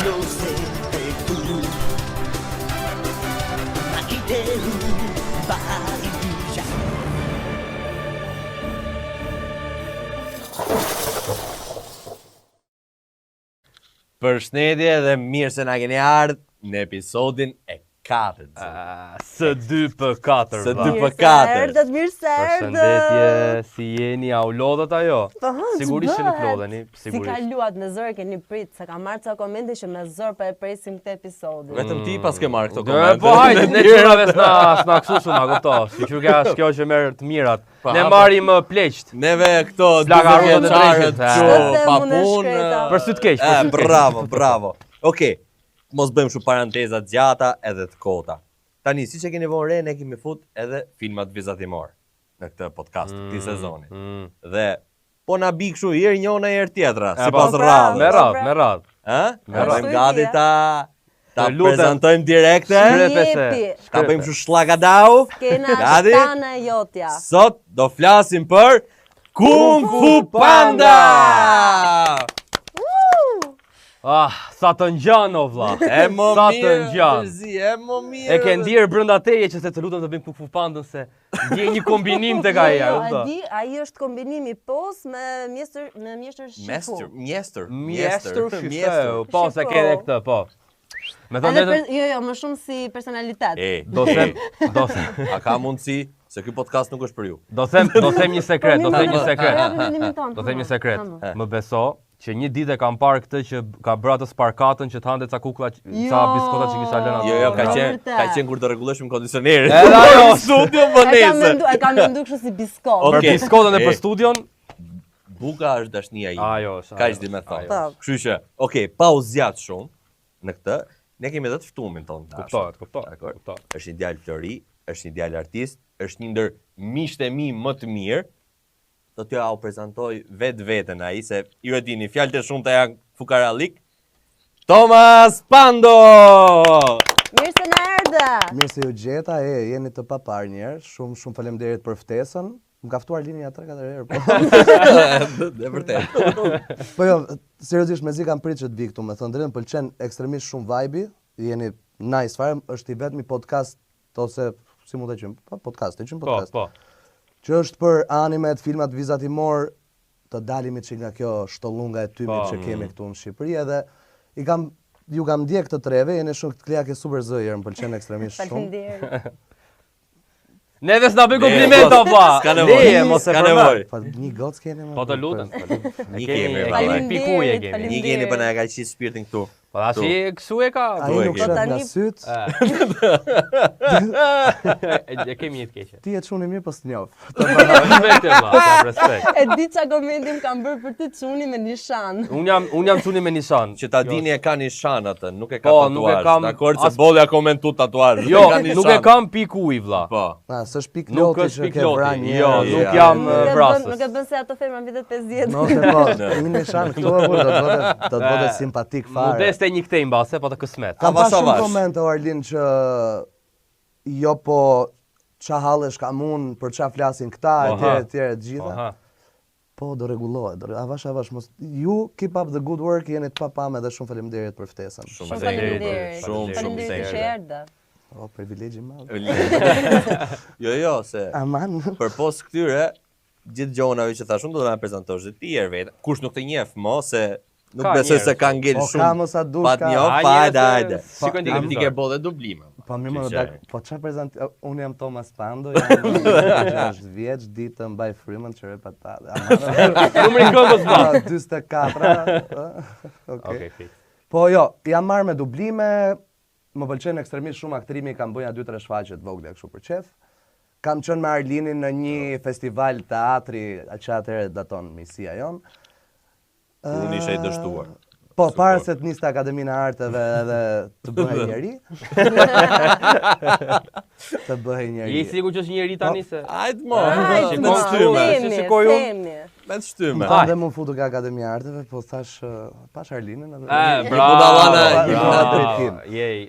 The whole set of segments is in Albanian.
Lo sé que tú Përshëndetje dhe mirë se na keni ardhur në episodin e 4. Së 2/4. Së 2/4. Mirë se erdhët. Përshëndetje, si jeni, a u lodhët ajo? Po, Sigurisht që nuk ç'bëhet? lodheni, Si sigurisht. kaluat me zor keni prit, se kam marrë ca komente që me zor po e presim këtë episodin. Vetëm ti pas ke marrë këto Dhe, komente. po hajde, ne qurave s'na kështu shumë, kupto. Sigur kjo që merr të mirat. Ne marrim pleqt. Neve këto Splagarut të çarët drejshit, çu pa Mune punë. shkreta. Për sy të keq, për sy të keq. Bravo. Okej. Mos bëjmë shumë paranteza të gjata edhe të kota. Tani, siç e keni vënë re, ne kemi fut edhe filmat vizatimor në këtë podcast të këtij sezoni. Dhe po na bi kështu herë njëna herë tjetra, sipas po, radhës. Me radh. Ë? Ne radhë. bëjmë gati ta Të lutem. prezantojmë direkte. Jepi. Ta bëjmë kështu shllagadau. Kena Gati? Tana e jotja. Sot do flasim për Kung Fu Panda! Sa të ngjan o vlla. E mo Sa të mirë, ngjan. Terzi, e mo mirë. E ke ndier brenda teje që se të lutem të bëjmë Kung Fu Pandën se ndjej një kombinim tek ai, Jo, kupto? e di, ai është kombinimi pos me mjeshtër shifu. Mjestër shifeu, po se ke edhe këtë, po. Me thonë Edhe vetëm, jo, më shumë si personalitet. do them, A ka mundësi se ky podcast nuk është për ju? do them një sekret, do them një sekret. Do them një sekret. Tamam. Më beso që një ditë e kam parë këtë që ka bërë atë sparkatën që të hante ca kuklla, ca biskota që kisha lënë aty. Jo, ka vërtet. qenë kur të rregullojmë kondicionerin. Edhe ajo. Studio E vonesë. kam mendu kështu si biskot. Ok. Për biskotën e për studion, Buka është dashnia ime. ajo është. Kaq di me thonë. Po. Kështu që, okay, pa u zgjat shumë në këtë, ne kemi edhe të ftuamin ton. Kuptohet. Dakor. Është një djalë flori, është një djalë artist, është një ndër miqtë e mi më të mirë. Do t'ja u prezantoj vetveten ai se ju e dini, fjalët e shumta janë fukarallik. Thomas Pando! Mirë se na erdhe. Mirë se ju gjeta, jeni të papar njerë, shumë faleminderit për ftesën. Më ka ftuar linja 3-4 herë, po. Dhe vërtet. Po jo, seriozisht mezi kam prit që të vi këtu, me thënë drejtën, pëlqen ekstremisht shumë vibe-i, jeni nice fare, është i vetmi podcast ose si mund të quajmë, podcast. Po. Që është për animet, filmat vizatimor, të dalimi që nga kjo shtollunga e tymit që kemi këtu në Shqipëri, edhe ju kam ndjek të treve, jeni shumë të klea ke super zëjer, më pëlqen ekstremisht shumë. Faleminderit. Neve s'na bëj komplimenta vlla. S'ka nevojë, Leje, mos e s'ka përmend. nevojë. Po një gocë keni më. Po të lutem. Një kemi, Kemi pikuje kemi. Një keni për na e ka qit shpirtin këtu. Po tash kështu e ka. Ai nuk Po shet nga tani- syt. E kemi një të keqe. Ti e çuni mirë, po s'njoh. Respekt vlla, ka respekt. E di çka komendim kam bërë për ty çuni me nishan. Un jam çuni me nishan. Që ta dini e ka nishan atë, nuk e ka Po, nuk e tatuazh. kam Dakor, se as- bollja komentu tatuazh. Jo, nuk e kam pikuj vlla. Po. S'është pikë Nuk loti është që pikë ke loti. vrarë Jo, njerëz. nuk jam Nuk vrasës. e bën se ato femra vitet 50. Nëse po, një nishan këtu apo do të bëhet simpatik fare. Modeste një këtej mbase, po të kësmet. Kam Avash, pas shumë avash. komente o Arlin që jo po qa hallesh kam unë, për qa flasin këta, etj, të gjitha. Aha. Po, do rregullohet. Avash, mos ju keep up the good work, jeni të papam edhe shumë faleminderit për ftesën. Shumë faleminderit. Shumë Faleminderit që erdhe. O, privilegji i madh. Jo, se Aman. përpos këtyre gjithë gjonave që thash unë do të na prezantosh dhe ti herë vetë. Kush nuk të njeh më se nuk Ka besoj njerëz. se ka ngel Po, shumë. ka mos a dush, Pat ka. njoh, A, pa njerëz, hajde. shikojnë Ti televizor. ke bollë dublime. Po mirë më Qyqaj. po çfarë prezant unë jam Thomas Pando, jam 60 vjeç, ditë mbaj frymën çere patate. Numri këngës vlla. 44. Okej, fik. Po jo, jam marrë me dublime, më pëlqen ekstremisht shumë aktrimi, kam bëja 2-3 shfaqje të vogla kështu për qef. Kam qenë me Arlinin në një festival teatri, që atëherë daton misia jon. Unë isha i dështuar. Po, para se të niste Akademinë e Arteve edhe të bëhej njeri. Të bëhej njeri. Je sigurt që është njëri tani se Hajde mo, Hajde, me mo, shtyme. themi, shikoj unë. themi. Me shtyme. Kam dhe më futu ka Akademia e Arteve, po thash, pash Arlinin edhe... budallana, bravo. Jej.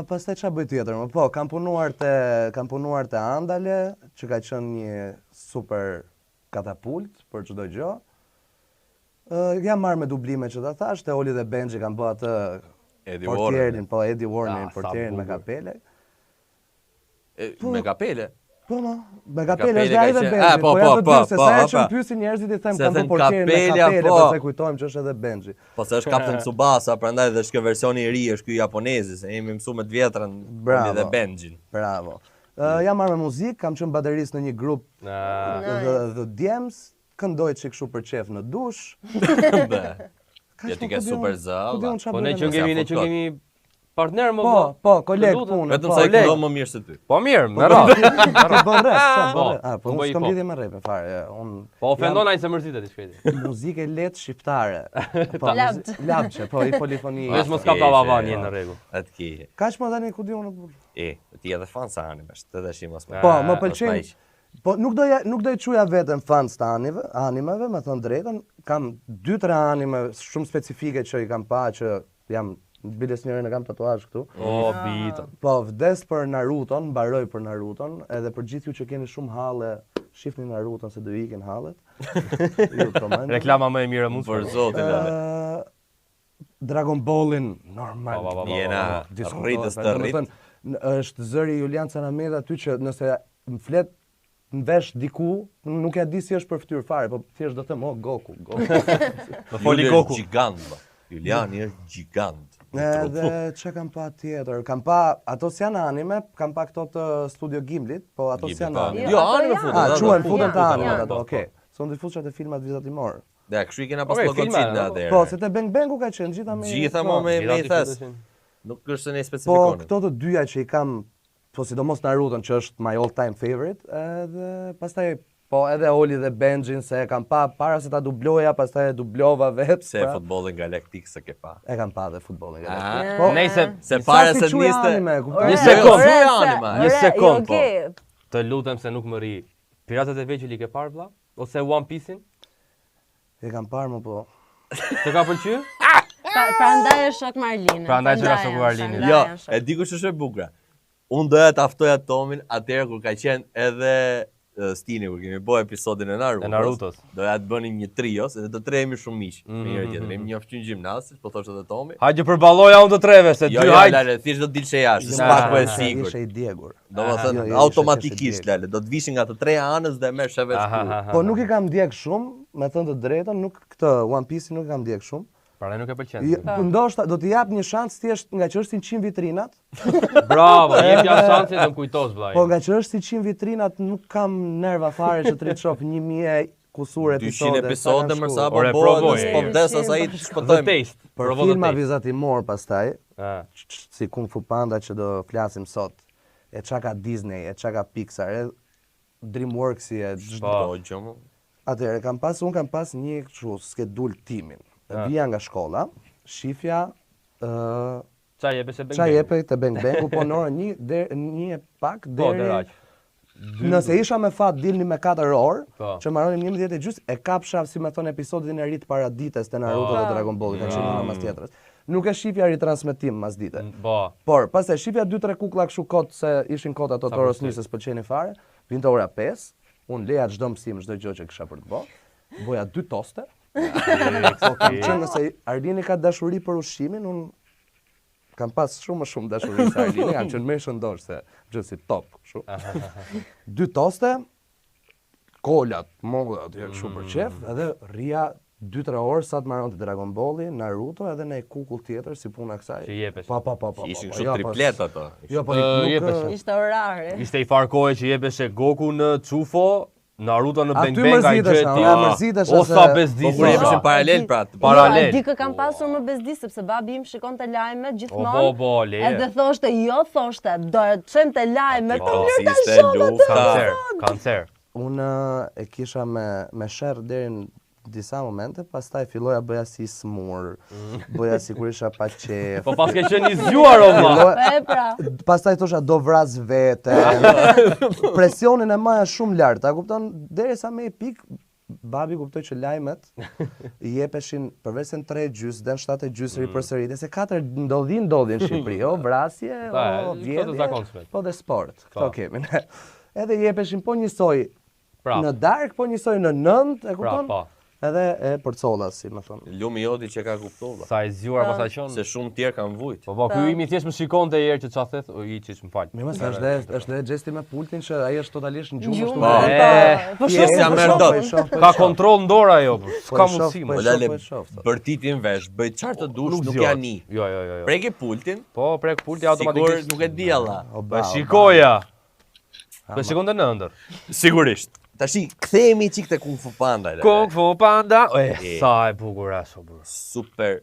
Pastaj ç'a bëj tjetër? Po, kam punuar te Andale, që ka qenë një super katapult për çdo gjë. Jam marrë me dublime që ta thash, te Oli dhe Benji kanë bë atë Eddie portierin, po Eddie Warner, sa portierin me bukur. kapele. Me kapele. Po, me kapele kapele është ai ka dhe qenë- Benji. po, ja të po, dy, se po, sa herë po. që më pyesin njerëzit i them Se kam bë thënë portierin me kapelja, kapele, po. pastaj kujtojmë që është edhe Benji. Po se është Kapten Tsubasa, prandaj dhe është kjo versioni i ri, është ky japonezi, se jemi mësuar me të vjetrën Bravo. Oli dhe Benjin. Bravo. Jam marrë me muzikë, kam qenë baterist në një grup The Djems, këndoj që kështu për qef në dush. Ja ti ke super zë. Po ne që kemi partner më Po, koleg punë. Vetëm sa i këndon më mirë se ty. Po mirë, me radhë. Ti bën rap, sa Po, bën rap. Po po unë bëj s'kam po. lidhje me rap fare. Unë Po ofendon ai se mërzitet i shkreti. muzikë lehtë shqiptare. Po, Labç. labçe, po i polifoni. Vesh mos ka pavavan në rregull. Atë ki. Kaç më tani ku di unë burr. Ti edhe fan sa animesh, të dhe shim mos me. Po, më pëlqen. Po nuk do i çuja veten fans të animeve, me thënë drejtën, kam 2-3 anime shumë specifike që i kam pa që jam biles njërin e kam tatuazh këtu. O, bitën. Po, vdes për Naruton, mbaroj për Naruton, edhe për gjithë ju që keni shumë halle, shifni Naruton se do ikin hallet. Ju komand. Reklama më e mirë mund Për zotin edhe. Dragon Ballin normal. Po, Jena rritës të rrit. Është zëri Julian Canameda aty që nëse më flet në vesh diku, nuk ja di si është për fytyrë fare, po thjesht do të them, Goku. Më foli Goku. Gjigant. Juliani është gjigant. Edhe që kam pa tjetër, kam pa, ato s'janë anime, kam pa këto të Studio Ghiblit, po ato s'janë anime. Jo, anime futen. Quhen futen të janë, anime janë. ato, okej. Son të fushat e filmat vizatimor. Dhe, kështu i kena pas Okej, logocit filma, në atëherë. Po, se te Bang Bangu ka qenë gjitha me... Gjitha po. mo me i thes. Nuk është se ne Po, specifikoni. këto të dyja që i kam, po sidomos Naruton që është my all time favorite, edhe pastaj po edhe Oli dhe Benjin se e kam pa para se ta dubloja, pastaj e dublova vetë. Se futbollin galaktik se ke pa. E kam pa dhe futbollin. Ah, Po, Nejse, Se para se niste... niste. Një sekond. Një sekond, po. Okej. të lutem se nuk më ri. Piratat e Vegjël i ke parë vlla? Ose One Piece-in? E kam parë më po. Të ka pëlqyer? Prandaj është shok Marlina. Prandaj që ka shok Marlina. Jo, e di kush është e bukur. Unë doja të aftoja Tomin atëherë kur ka qenë edhe Stini kur kemi bërë episodin e Narutos. Doja të bënim një trio, se të tre jemi shumë miq. Me njëri tjetrin. Jemi njoftë gjimnastik, po thoshte edhe Tomi. Hajde përballoja unë të treve se Jo, dy jo, hajde. Lale, thjesht do të dilshe jashtë, s'pak po e sigurt. Ishe i djegur. Domethënë Jo, automatikisht Lale, do të vishin nga të tre anës dhe merr sheve shkruaj. Po nuk i kam ndjek shumë, me thënë të drejtën, nuk këtë One Piece nuk i kam ndjek shumë. Pra nuk e pëlqen. Ndoshta do t'i jap një shans thjesht nga që është 100 vitrinat. Bravo, jep ja shansin dhe më kujtos vllai. Po nga që është 100 vitrinat nuk kam nerva fare që të rrit shoh 1000 kusur episode. 200 episode më sa po Ore, bëhet, provoj. po vdes asaj The shpëtojmë. Taste. Për Provo the filma Taste. vizatimor pastaj, Ah. si Kung Fu Panda që do flasim sot, e qa ka Disney, e qa ka Pixar, e Dreamworks-i, e çdo. Po, gjomo. Atëherë unë kam pas një kështu skedul timin. Vija nga shkolla, shifja Qa jepe se qa jepe të Bang Bangu, po në orën një e pak Po, deri deraq. nëse isha me fat dilni me 4 orë, Po. që marronim 11:30 e kapsha si me thon episodin e ri të paradites të Naruto dhe Dragon Ball, ka qenë në mas tjetrës. Nuk e shifja ritransmetim mas dite. Po. Por, pas e shifja 2-3 kukla kështu kot se ishin kot ato të orës nisës pëlqeni fare, vinte ora 5, unë leja çdo mësim, çdo gjë që kisha për të bërë, boja 2 toste. Po kam qenë nëse Arlini ka dashuri për ushqimin, unë kam pas shumë dashuri se Arlini, kam qenë më shëndosh se gjë si top, kështu. 2 toste, kolat, molla, aty kështu për qef, edhe rria 2-3 orë sa të marron të Dragon Balli, Naruto edhe në kukull tjetër si puna kësaj. Që jepesh. Po. Ishin jo, kështu po, triplet ato. Jo, po jepesh. nuk... Ishte orare. Ishte i farkoje që jepeshe Goku në Çufo, Naruto në Bang Aty Bang ai mërzitesh, gjeti. a, mërzitesh O se- sa Po bezdisë. kur jepeshin paralel pra. Paralel. Jo, di kë kam pasur më bezdi sepse babi im shikonte lajmet gjithmonë. O, bo, leje. Edhe thoshte, jo thoshte, do të çemte lajmet. Po, Po mirë ta ishte shoh lufta. Kancer. Unë e kisha me sherr deri në disa momente, pastaj filloja bëja si smur, bëja si kur isha pa qef. Po pas ke qenë i zgjuar o vlla. E pra. Pastaj thosha do vras vete. Presionin e maja shumë lart, a kupton? Derisa me i pik, babi kuptoi që lajmet i jepeshin përveç se në 3:30, den 7:30 ripërsëritje, se 4 ndodhin në Shqipëri, o vrasje, Pa, o këto të vjedhje, zakonshme. po dhe sport. Pa. Këto kemi ne. Edhe jepeshin po njësoj Prap. në darkë, po njësoj në nënt, e Pra, kupton? po. edhe e përcolla, si më thonë. Lumi joti që ka kuptuar. Sa e zgjuar pas sa qon. Se shumë tjerë kanë vujt. Po ky imi thjesht më shikonte herë që çfarë thet, o i çish më fal. Mirë, është edhe gjesti me pultin që ai është totalisht në gjumë ashtu. Po Thjesht ja merr dot. Ka kontroll në dorë ajo, s'ka mundësi. Po Lale, shoh. bërtitin vesh, bëj çfarë të dush, nuk ja ni. Jo. Preki pultin, Po, prek pulti sigurisht automatikisht. nuk e di alla. Po shikoja. Po shikon të në ëndër. Sigurisht. Tashi kthehemi çik te Kung Fu Panda. Kung Fu Panda. Sa e bukur aso bro. Super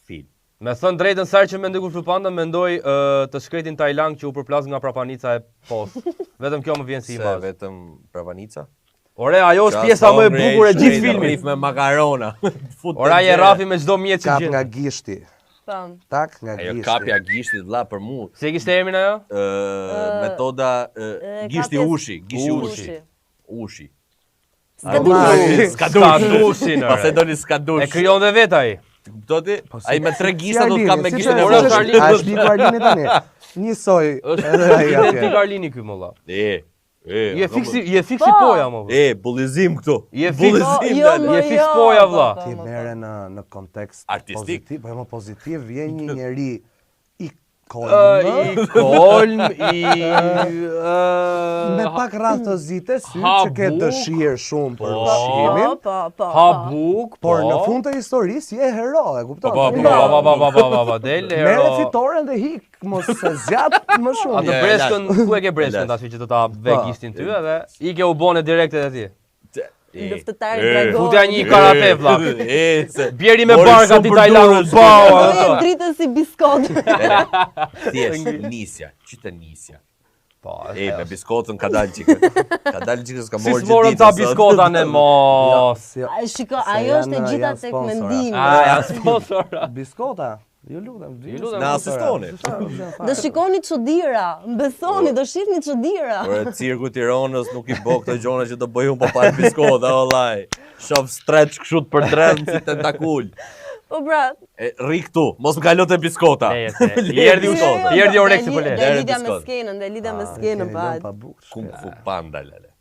film. Me thënë drejtën sa që mendoj Kung Fu Panda, mendoj të shkretin Tajlang që u përplas nga prapanica e post. Vetëm kjo më vjen si Se imazh. vetëm prapanica. Ore, ajo është pjesa më e bukur e gjithë filmit. Rif me makarona. Ora je rafi me çdo mjet që Kap gjen. nga gishti. Pam. Tak nga Ajo gishti. kapja gishtit vlla për mua. Si e kishte emrin ajo? Metoda gishti kapjes- ushi, gishti ushi. Ushi. Ushi. Skadushi. Pastaj doni skadush. E krijon dhe vet ai. Kuptoti? Ai me 3 gishta do të kap me gishtin e Ora, voshit. Karlini. A është liku Arlini tani? Njësoj edhe ai Identik atje. Arlini ky molla. Je fiksi poja mo. Bullizim këtu. Je fix Bullizim Jo, dale. Je fiks poja, vlla. Ti merre në kontekst Artistik. pozitiv, po jo më pozitiv, vjen një njeri i I kolm, kolm, me pak rastozite, sy që Habuk. ke dëshirë shumë për Po. ushqimin, Po. habuk, por në fund të historisë je hero, e kupton? Po, del Merre hero. fitoren dhe hik, mos se zgjat më shumë. Atë Ja, breskën, ku e ke breskën Lart. tash që do ta ve Po. gishtin ty edhe i ke u bone direkt edhe ti. Luftëtari dragon. Futja një karate vlla. Se Bjeri me mori barka shumë ti për Tajlandu, durës. bau. Dritën si biskot. Thjesht nisja, çita nisja. Po, Me biskotën ka dalë çike. Ka dalë çike s'ka si morë s'morën ca biskota ne mos. Shiko, ajo është e gjitha tek mendimi. Ja sponsora. Biskota. Ju lutem. Na asistoni. Do shikoni çudira, mbesoni, do shihni çudira. Por cirku Tiranës nuk i bë këto gjona që do bëj unë po pa biskota, vallai. Shoh stretch kështu për tren si tentakul. Po pra, Rri këtu, mos më kalo te biskota. Erdhi Oreksi po le. Do lidhja me skenën, do lidhja me skenën pa. Pa bukë. Kung Fu Panda lele.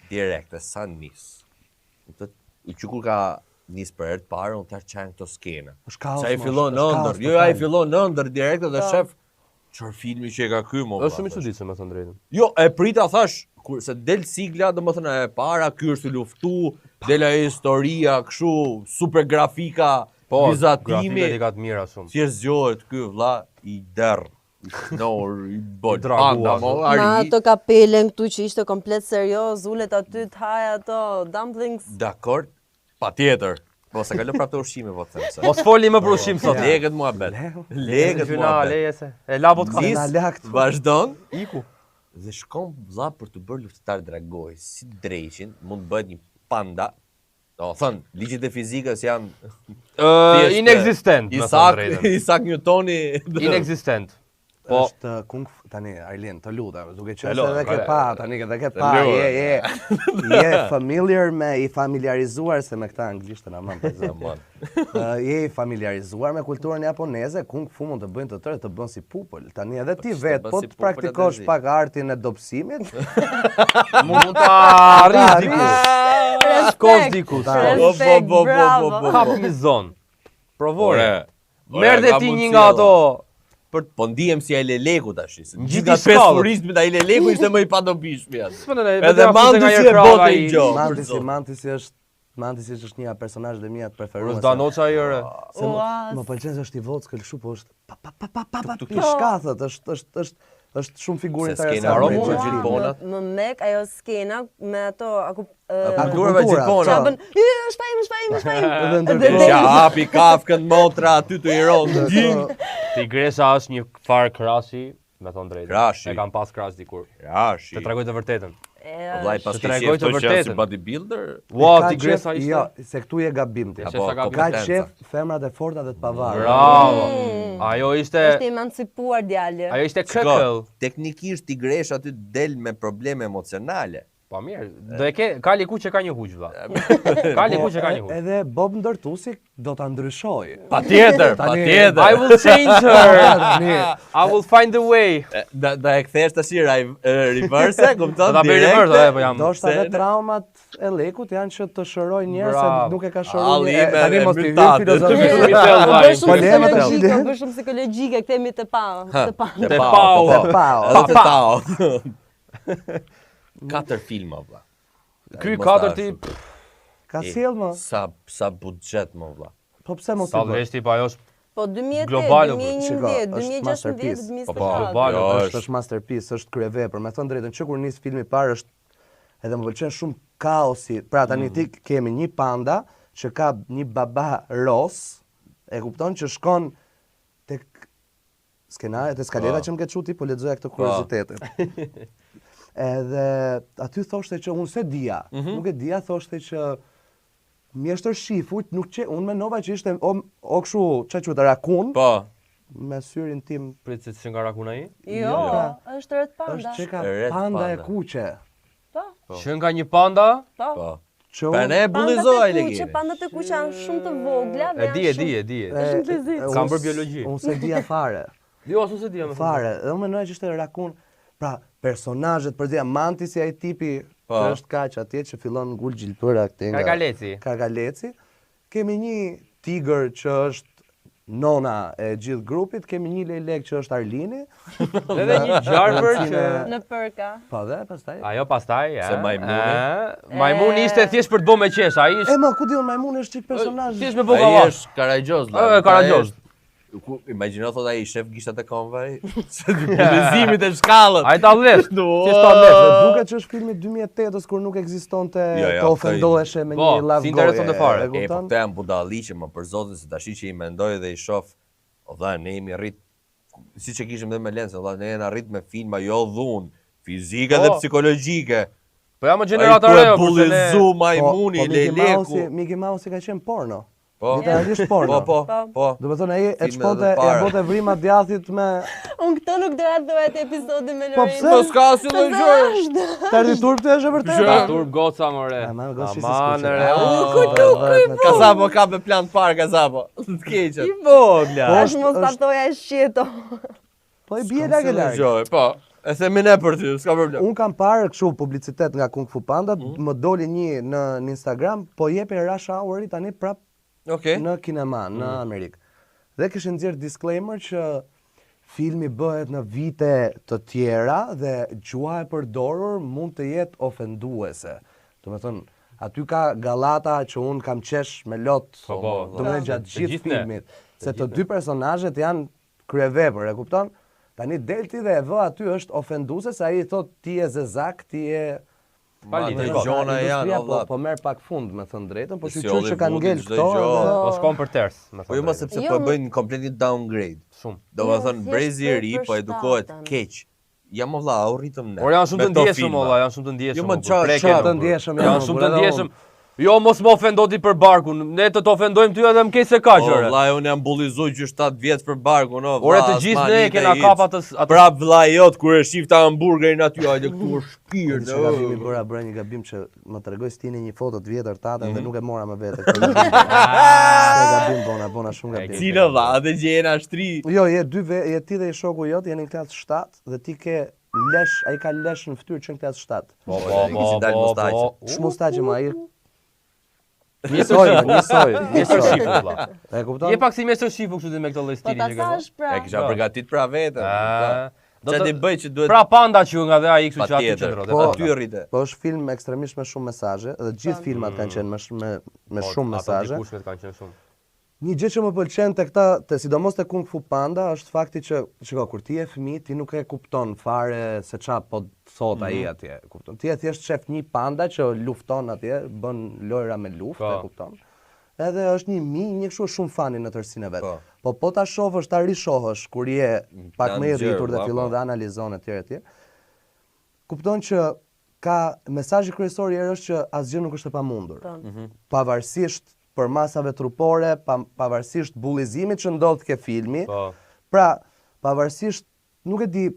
Direkt e sa nis. Që kur ka nis për herë të parë, unë tash çajm këto skena. Është kaos. Sa ai fillon në ëndër. Jo, ai fillon në ëndër direkt dhe shef çfarë filmi që e ka ky mo. Është shumë i çuditshëm me thënë drejtën. Jo, e prita thash, kur se del sigla, domethënë e para ky është i luftu, del ajo historia kështu super grafika, vizatimi. Grafikat i ka të mira shumë. Si zgjohet ky vlla i derr. No, i bol Dragua, panda mo Na ari. ato kapelen këtu që ishte komplet serioz, ulet aty të haj ato dumplings. Dakor, patjetër. Po sa kalon prapë të ushqime po them se. Mos foli më për ushqim sot. Legët muhabet. Legët Gjuna, muhabet. leje se. E labot ka. Nis, Na lakt. vazhdon Iku. dhe shkon vlla për të bërë luftëtar dragoj, si dreqin, mund të bëhet një panda. Do thon, ligjet e fizikës janë Inexistent, me thënë drejtën. Isaac Newtoni. Inexistent. Po, Është kung fu tani Arlin, të lutem, duke qenë Alo, se edhe ke kale. pa, tani edhe ke Të pa, lutem. je familiar me i familiarizuar se me këta anglishtën aman po zë. Aman. Je i familiarizuar me kulturën japoneze, kung fu mund të bëjnë të tërë të bën si popull. Tani edhe ti ç'të vet, bën po si të popull praktikosh atë zi. pak artin e dobësimit, mund ta arrish diku. Shkos diku. Respekt, bravo. Hap mi zon. Provoje. Ore, Merr dhe ka ti një mundësi, nga valla. ato. Po ndihem si ai Leleku tash. Se Gjithë gjithë nga shkallët. 5 turistët ai Leleku ishte më i padobishmi aty. Edhe Edhe Mantisi e bote i gjo. Mantisi është një personazh dhe mia të preferuar. Danoça i ore. Se më pëlqen se është i vockël kështu, po është i shkathët, është shumë figurë Se skena interesante. Romu me gjithë gjithë po- filmin. Më mek ajo skena me ato Kulturave gjithpona. Qa bën, shpajim. Edhe ndërkohë- Ja hapi kafkën motra aty të Iron. Tigresa është një far krasi, me thon drejtë. Krashi. E kam pas kras dikur. Rashi. Të tregoj të vërtetën. Vllai pas Të ke tregoj qef të të qenë si vërtetën. bodybuilder. Ua, Ka tigresa qef- ishte. Jo, se këtu je gabim ti. E Apo se sa ka Ka kompetenca. qef femrat e forta dhe të pavarura. Bravo. Ajo ishte Është emancipuar djalë. Ajo ishte Shiko, këkëll. teknikisht Tigresha aty del me probleme emocionale. Po Po mirë, do e ke Kali Kuqe ka një huq vlla. Kali Kuqe ka një huq. Edhe Bob Ndërtusi do ta ndryshoj. Patjetër, patjetër. I will change her. I will find the way. Da e kthesh tash reverse, kupton? Do ta bëj reverse, po jam. Do shta dhe traumat e lekut janë që të shëroj njerëz se Bravo. nuk e ka shëruar. Allime Tani dhe mos i myrtate. hyn filozofisë. Bësh shumë Polemat e psikologjike, shile. bësh shumë psikologjike, kthehemi te pa. Te pau. Te pau. Edhe te tao. 4 filma vlla. Ky katërti Ka sjell më. Sa buxhet më vlla. Po pse mos sa i bëj? veshti po ajo është Po 2008, Global, 2011, shiko, është 2016, masterpiece. 2017. global, Është masterpiece, është kryevepër. Me thënë drejtën, që kur nis filmi i parë është edhe më pëlqen shumë kaosi. Pra tani ti kemi një panda që ka një baba ros, e kupton që shkon tek skenaret e skaleta që më ke çuti, po lexoja këtë kuriozitetin. Edhe aty thoshte që unë se dija, nuk e dija, thoshte që mjeshtër shifujt nuk që unë mendova që ishte o kështu çka quhet rakun Po. me syrin tim. prit se që nga rakuna ai. Jo, është Red Panda. Është që ka Red panda e panda. kuqe. Që nga një panda, Po. Që Pa ne Pandat bullizoj e kuqe, legini. pandat e kuqe janë shumë të vogla dhe e di, janë e di. shumë Kam bërë biologji. Unë se dija fare. Jo, asu se di më. Fare. Dhe unë mendoj që ishte rakun. Pra, personazhet për Manti si ai tipi Po. që është kaq atje që fillon ngul gjilpëra këtej nga Karkaleci. Karkaleci. Kemi një tigër që është nona e gjithë grupit, kemi një lejlek që është Arlini. Edhe një gjarpër që në përka. Po dhe pastaj. ajo pastaj, ja. Se majmuni. Majmuni ishte thjesht për të bërë me qesh, ai E ishte ma, ku diun majmuni është çik personazh. thjesht me Ai bogava. është Karagjoz. Karagjoz. Imagjino thot ai shef gishtat e konvaj. Bullizimit e shkallët. Ai ta vlesh. Thjesht ta Dhe vlesh. duket që është filmi 2008-s kur nuk ekzistonte Jo, të jo, ofendoheshe me Po, një love si interesonte fare. E E, po kupton? këto janë budalliqe, më për zotin, se tash që i mendoj dhe i shoh, o dha, ne jemi rrit, si që kishim dhe me Lencën, o dha, ne jemi rrit me filma jo dhun, fizike dhe Po. psikologjike. Po jam Ai gjenerata ku re, e kurse ne bullizu majmuni, leleku. Mickey Mouse ka qenë porno. Po, Literalisht porno. po, po. Do të thonë ai e Filmet çfonte edhe e para. bote vrimat djathit me Unë këtë nuk doja të doja të episodi me Po Lorin. pse? Po s'ka si lloj gjë. të erdhi turp të është e vërtetë. Ka turp goca more. Aman, goca si Aman, s'kuqe. re. Kazabo ka me plan parë, Kazabo. Të keqet. Vogla. Tash mos ta thoja e shqeto. Po i bie lagë lagë. Gjoj, po. E themi ne për ty, s'ka problem. Un kam parë kështu publicitet nga Kung Fu Panda, më doli një në Instagram, po jepi rush hour-i tani prap Okej. në kinema, në Amerikë. Dhe kishin nxjerr disclaimer që filmi bëhet në vite të tjera dhe gjuha e përdorur mund të jetë ofenduese. Do të thonë, aty ka gallata që un kam qesh me lot, Po, do të gjatë Të gjithë gjithë ne. filmit, se të dy personazhet janë kryevepër, e kupton? Tani delti dhe e vë aty është ofenduese se ai i thot ti je zezak, ti je Pali, Dhe të gjona janë, industria, o vlla. po merr pak fund, me thënë drejtën, po Si shqyr që kanë Hollywoodi, ngel çdo këto. gjë. edhe- Po shkon për ters, me Po jo thënë më drejtën. sepse Jo, po më- bëjnë komplet një downgrade. Shumë. Do më thënë, thjesht brezi i ri për po edukohet shtatën. keq. Jam o vlla, u rritëm ne. Por janë shumë me të këto ndjeshëm, filma. olla, janë shumë të ndjeshëm. Jo, më kur qa- preken, qa- të kur- ndjeshëm Janë janë, shumë kur të edhe ndjeshëm. Jo, mos më ofendo ti për barkun. Ne të ofendojmë ty edhe më keq se ka O gjëre. vlla, unë jam bullizuar që 7 vjet për barkun, o vlla. Ore të gjithë s'ma ne lite kena hiç. kap atë Prap vlla jot kur e shif ta hamburgerin aty, hajde këtu është shpirt. Që gabimi bëra një gabim që më tregoj Stini një foto të vjetër tatën dhe nuk e mora me vete. Këtë gabim bona shumë gabim. Cila vlla, atë gjena shtri. Jo, je ti dhe i shoku jot jeni në klasë 7 dhe ti ke lesh, ai ka lesh në fytyrë që në klasë 7. Po, kishte dalë mustaqe. Shmustaqe më ai. Njësoj, Njësoj. shifu, vlla. E kupton? Je pak si mesër shifu kështu me këtë lloj Po stili ta që ke. thash pra. E kisha përgatit pra vete. Do Çfarë të ti bëj që duhet Pra panda që nga dhe ai kështu që aty patjetër. qendron. Po Po. aty rrite. Po është film ekstremisht me shumë mesazhe dhe gjithë filmat kanë qenë me shumë mesazhe. Ato dikushmet kanë qenë shumë. Një gjë që më pëlqen te këta, sidomos te Kung Fu Panda, është fakti që shiko, kur ti je fëmijë, ti nuk e kupton fare se ç'a po thot ai atje, kupton. Ti e thjesht shef një panda që lufton atje, bën lojra me luftë, Po. e kupton. Edhe është një kështu shumë fani në tërsinë e vet. Po. Po ta shohësh, ta rishohësh kur je pak Plan më i zgjer, rritur dhe po. fillon dhe analizon etj. Kupton që ka mesazhi kryesor i është që asgjë nuk është e pamundur. Pavarësisht për masave trupore, pavarësisht bullizimit që ndodh ke filmi. Po. Pra, pavarësisht, nuk e di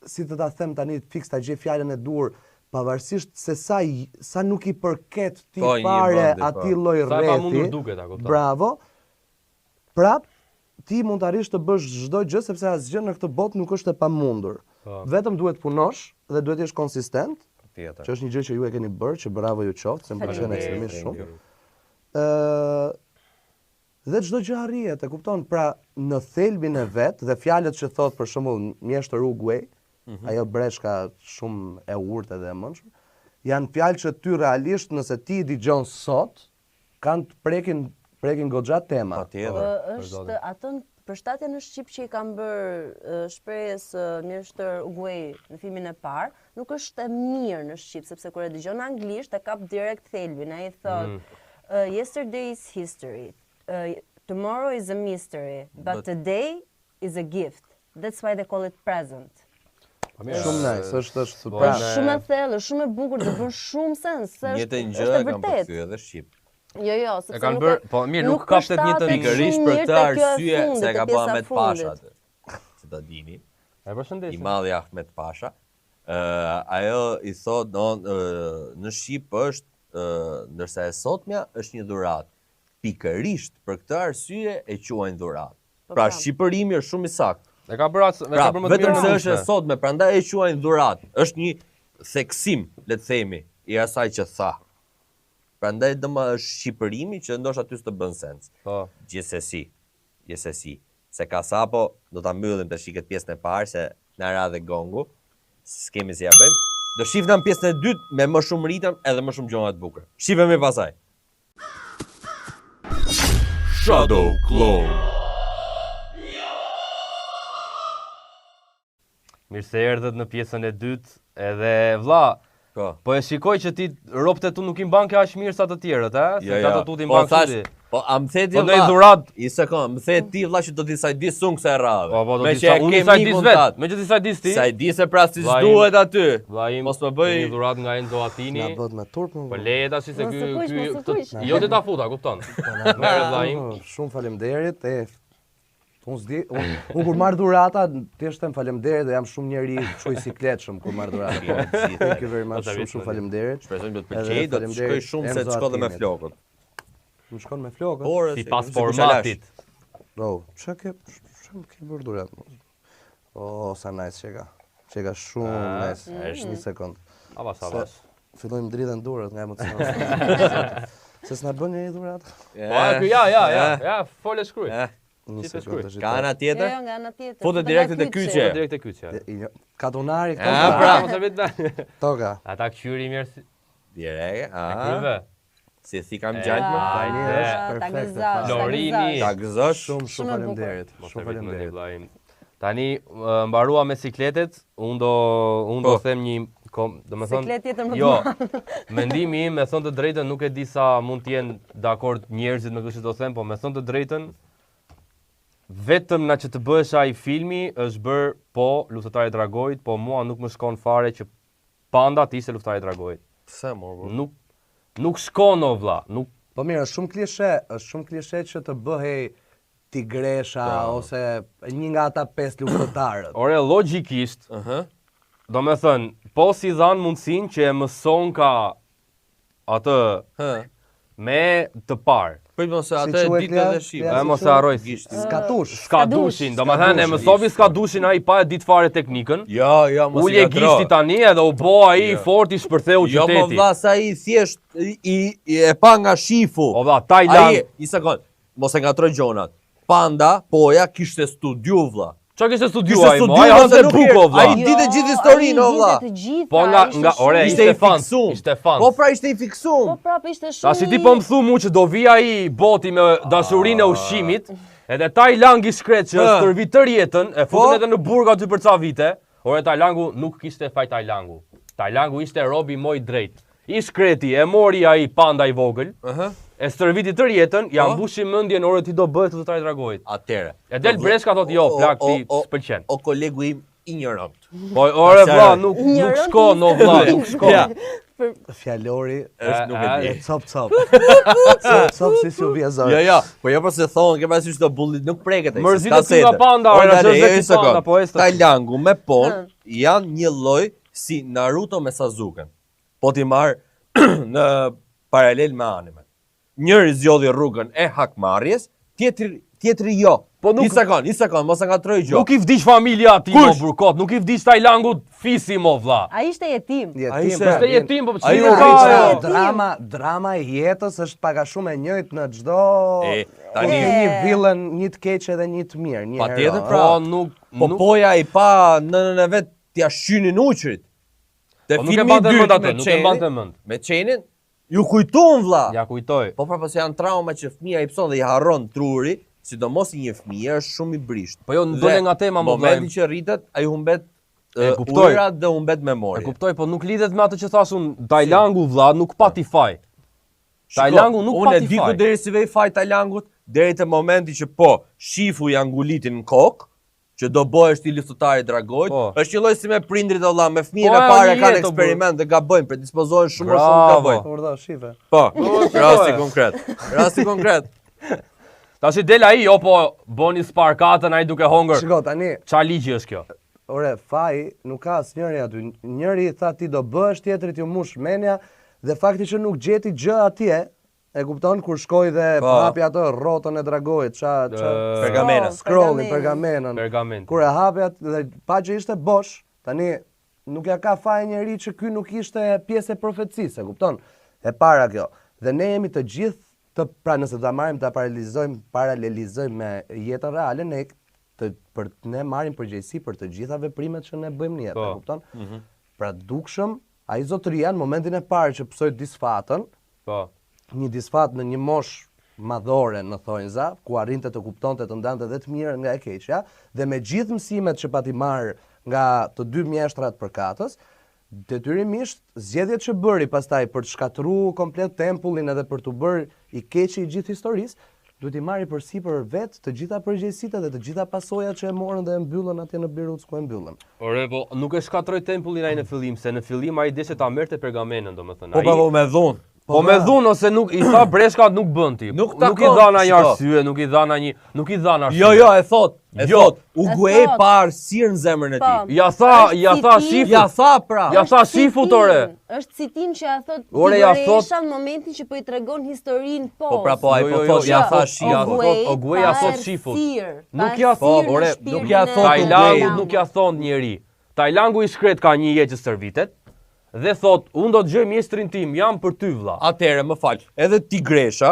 si të ta them tani fiks ta gjej fjalën e dur, pavarësisht se sa nuk i përket ti Po, një fare vendi, po. atij lloj Sa e pamundur rrethi. duket, a kupton? Bravo. Prap ti mund të arrish të bësh çdo gjë sepse asgjë në këtë botë nuk është e pamundur. Po. Vetëm duhet punosh dhe duhet jesh konsistent, Tjetër. që është një gjë që ju e keni bërë, që bravo ju qoftë, se më pëlqen Faleminderit. ekstremisht Thank shumë. you. Dhe çdo gjë arrihet, e kupton? Pra në thelbin e vet dhe fjalët që thot për shembull mjeshtër Uruguay, ajo breshka shumë e urtë dhe e mençur, janë fjalë që ty realisht nëse ti i dëgjon sot, kanë të prekin goxha tema. Patjetër. Është atë përshtatja në Shqip që i kam bërë shprehjes mjeshtër Uruguay në filmin e parë, nuk është e mirë në Shqip, sepse kur e dëgjon anglisht e kap direkt thelbin. Ai thot yesterday is history. Tomorrow is a mystery, but today is a gift. That's why they call it present. Shumë nice, është Po, pra. ne- Shumë e thellë, shumë e bukur, dhe bën shumë sens. Se Njëtë është gjë është e e kam vërtetë. përkthyer edhe shqip. Jo, sepse E kanë nuk bërë, po mirë, nuk kaptet një të Pikërisht për këtë arsye se ka bërë Ahmet Pasha atë. Si ta dini. E përshëndesim. I madhi Ahmet Pasha. Ajo i thot në Shqip është ndërsa e sotmja është një dhuratë. Pikërisht për këtë arsye e quajnë dhuratë. Pra shqipërimi është shumë i saktë. E ka bërë atë, Pra, ka bërë më të vetëm mirë se në është e mundshme. sotme, prandaj e quajnë dhuratë. Është një theksim, le të themi, i asaj që tha. Prandaj është shqipërimi që ndoshta aty s'të bën sens. Po. Gjithsesi. Se ka sapo do ta mbyllim tash këtë pjesën e parë se na ra dhe gongu. S'kemi si ja bëjmë. Do shifna në pjesën e dytë me më shumë ritëm edhe më shumë gjëra të bukura. Shifemi pasaj. Shadow Clone. Mirë se erdhët në pjesën e dytë, edhe vlla, po e shikoj që ti ropët e tu nuk i mban kjo aq mirë sa të tjerët, a? Se ka të tu ti mban kështu ti. Po a më the ti Po ndaj vlla? dhurat. I sekond, më the ti vlla që do t'i sajdis unë kësaj radhe. Po do Me të që e unë kemi sa dis mikun vet. tat. Me që ti sa dis ti. Sajdise pra si Vlla, s'duhet aty. Vlla im, Mos më bëj një dhurat nga Enzo Atini. Na bëhet me turp më. Po leje tash se Mos e kuq, mos e kuq. Jo ti ta futa, kupton? Merre vlla im. Shumë faleminderit. Unë kur marr dhurata, thjesht them faleminderit dhe jam shumë njeri çoj sikletshëm kur marr dhurata. Thank you very much. Shumë faleminderit. Shpresojmë do të pëlqej, do të shkoj shumë se të shko dhe me flokët. Më shkon me flokët? Por Sipas formatit. Bro, çka ke bërë dhuratë? Oh, sa nice që ka. Që ka shumë nice. Është një sekond. Avash, avash. Fillojmë dridhen durët nga emocioni. Se s'na bën një dhuratë. Po, ja, fole shkruaj. Një Si të sekond. shkruaj? Ka ana tjetër? Jo, nga ana tjetër. Foto direkte te kyçe. Direkt e kyçja. Katonari Ah, këto. pra. Mos e vet. Toka. Ata kqyri mirë si. Direkt, Kryve. Si thi kam gjallë më? Hajde. Perfekte. Tagëzash, Florini. Ta gëzosh? Shumë Shumë e bukur. faleminderit. Mos e Shumë vet në faleminderit. vllaim. Tani mbarua me sikletet, unë do them një domethënë Siklet tjetër më të jo, madh. mendimi im me thënë të drejtën nuk e di sa mund të jenë dakord njerëzit me këtë që do them, po me thënë të drejtën vetëm na që të bëhesh ai filmi është bër po luftëtari i dragojit, po mua nuk më shkon fare që Panda të ishte luftëtari i dragojit. Pse mor? Nuk shkon o vlla, nuk Po mirë, është shumë klishe që të bëhej tigresha ose një nga ata 5 luftëtarët. ore logjikisht, do me thënë, po si dhanë mundësin që e mëson ka atë me të parë. Prit mos se Si atë quhet, ditë Lea? edhe shif. Lea, E mos e harroj si. Skatush. Ska dushin, do me thënë, e mësovi ska dushin a i pa e ditë fare teknikën. Jo, mos Ulje gishti tani edhe u bo a i fort i shpërtheu Jo, mo qyteti. vlla sa i thjesht e pa nga shifu. O vlla, Tajland. Ai, i sekond, mos e ngatroj gjonat. Panda, poja kishte studiu vlla. Qa kishte studiu Kishte ai, mo? studiu Ai ose hante nuk buko vlla. ai dinte gjithë historinë, o vlla. Po nga, ore, Ishte i ishte fans, fiksum. ishte fans. Po pra ishte i Po fiksum. prapë ishte shumë. Tash ti po më thu mu që do vi ai boti me dashurinë e ushqimit, edhe Tajlangi shkret që stërvi tër jetën, e futën edhe në burg aty për ca vite. Ore Tajlangu nuk kishte faj Tajlangu. Tajlangu ishte robi moj drejt. I shkreti, e mori ai Panda i vogël, e stërviti tër jetën, ja mbushi mendjen ore ti do bëhet luftëtari i dragojit. Atëre. E del breshka thot jo, plak ti s'pëlqen. O kolegu im ignorant. Po ore vlla, nuk shko no vlla, nuk shko. Fjalori Është nuk e di. cop. Cop si u vjezoj. Jo, po jo se thonë, ke parasysh të bullit nuk preket ai. Mërzitet ty nga Panda, ore, që është vetë Panda, po esta. Tajlangu me Pon janë një lloj si Naruto me Sasuken. po ti marr në paralel me animet. Njëri zgjodhi rrugën e hakmarrjes, tjetri jo. Po nuk- Një sekond, mos e ngatroj gjë. Nuk i vdiq familja ati mo Kush? burkot, nuk i vdiq tajlangut fisi mo vlla. Ai ishte jetim. Ai ishte- Ishte jetim, po Ai çfarë u ka rritë. ajo? Drama e jetës është pak a shumë e njëjtë në çdo Tani një villain, një të keq edhe një të mirë, një Patjetër, hero. pra. Po nuk nuk poja i pa nënën e vet t'ja shtynin uqrit. Te Po nuk e filmi bante i mend dytë atë, me nuk e bante mend. Me qenin, ju kujtuan vlla. Ja kujtoj. Po pra pas janë trauma që fëmia i pson dhe i harron truri, sidomos i një fëmije është shumë i brisht. Po jo, ndole nga tema, më momenti vllai. që rritet, ai humbet E kuptoj. ujërat dhe humbet E memorie. kuptoj, po nuk lidhet me atë që thash unë, tajlangu vlla nuk pati faj. Tajlangu nuk unë pati e di ku faj. deri si vej faj tajlangut, deri te momenti që po, shifu ja ngulitin në kokë, që do bëhesh ti luftëtari i dragojt, Po. është një lloj si me prindrit o vlla, me fëmijën Po, e parë një kanë jetë, o, eksperiment dhe gabojnë, predispozohen shumë Bravo. gabojnë. Urdhë, shife. Po, Po, rasti po. konkret. Rasti konkret. Tash i del ai, jo po boni sparkatën ai duke hongër. Shiko, tani, Qa ligji është kjo? ore, faji nuk ka asnjëri aty. Njëri i tha ti do bësh, tjetri t'ju mush menja dhe fakti që nuk gjeti gjë atje, e kupton kur shkoi dhe Po. hapi atë rrotën e dragojit, Pergamena. scrollin, pergamenën. Pergament. Kur e hapi atë dhe pa që ishte bosh, tani nuk ja ka faj njeri që ky nuk ishte pjesë e profecisë, e kupton? E para kjo. Dhe ne jemi të gjithë pra nëse ta marrim ta paralelizojmë me jetën reale, ne marrim përgjegjësi për të gjitha veprimet që ne bëjmë në jetë, e kupton? Pra dukshëm, ai zotëria në momentin e parë që psoi disfatën, Po. një disfat në një mosh madhore në thonjza, ku arrinte të kuptonte të ndante dhe të mirë nga e keqja, dhe me gjithë mësimet që pati marrë nga të dy mjeshtrat përkatës, detyrimisht zgjedhjet që bëri pastaj për të shkatëruar komplet tempullin edhe për të bërë i keqi i gjithë historisë, duhet i marri përsipër vetë të gjitha përgjegjësitë dhe të gjitha pasojat që e morën dhe e mbyllën atje në Beirut ku e mbyllën. Ore, po nuk e shkatroj tempullin ai në fillim, se në fillim ai deshte ta merrte pergamenën, domethënë. Po po me dhun. Po me dhunë ose nuk i tha breshkat nuk bën ti. Nuk i takon, dhana një shiko. arsye, nuk i dhana arsye. Jo, e thot. Jo. Uguej thot. parë sirë në zemrën e Po. tij. Ja tha shifu. Ja tha pra. Ja tha shifu tore. Është citim që ja thot Ore, ja thot- Tiberesha në momentin që po i tregon historinë poshtë. Po pra po ai Jo, po jo, thot jo, ja ja tha thot, shifu. ja thot, Oguej ja thot shifut. Nuk ja thot, ore, nuk ja thot Tajlangu Oguej. nuk ja thon njeri. Tajlangu i shkret ka një jetë që stërvitet dhe thot, unë do të gjej mjestrin tim, jam për ty vlla. Atëherë më fal. Edhe Tigresha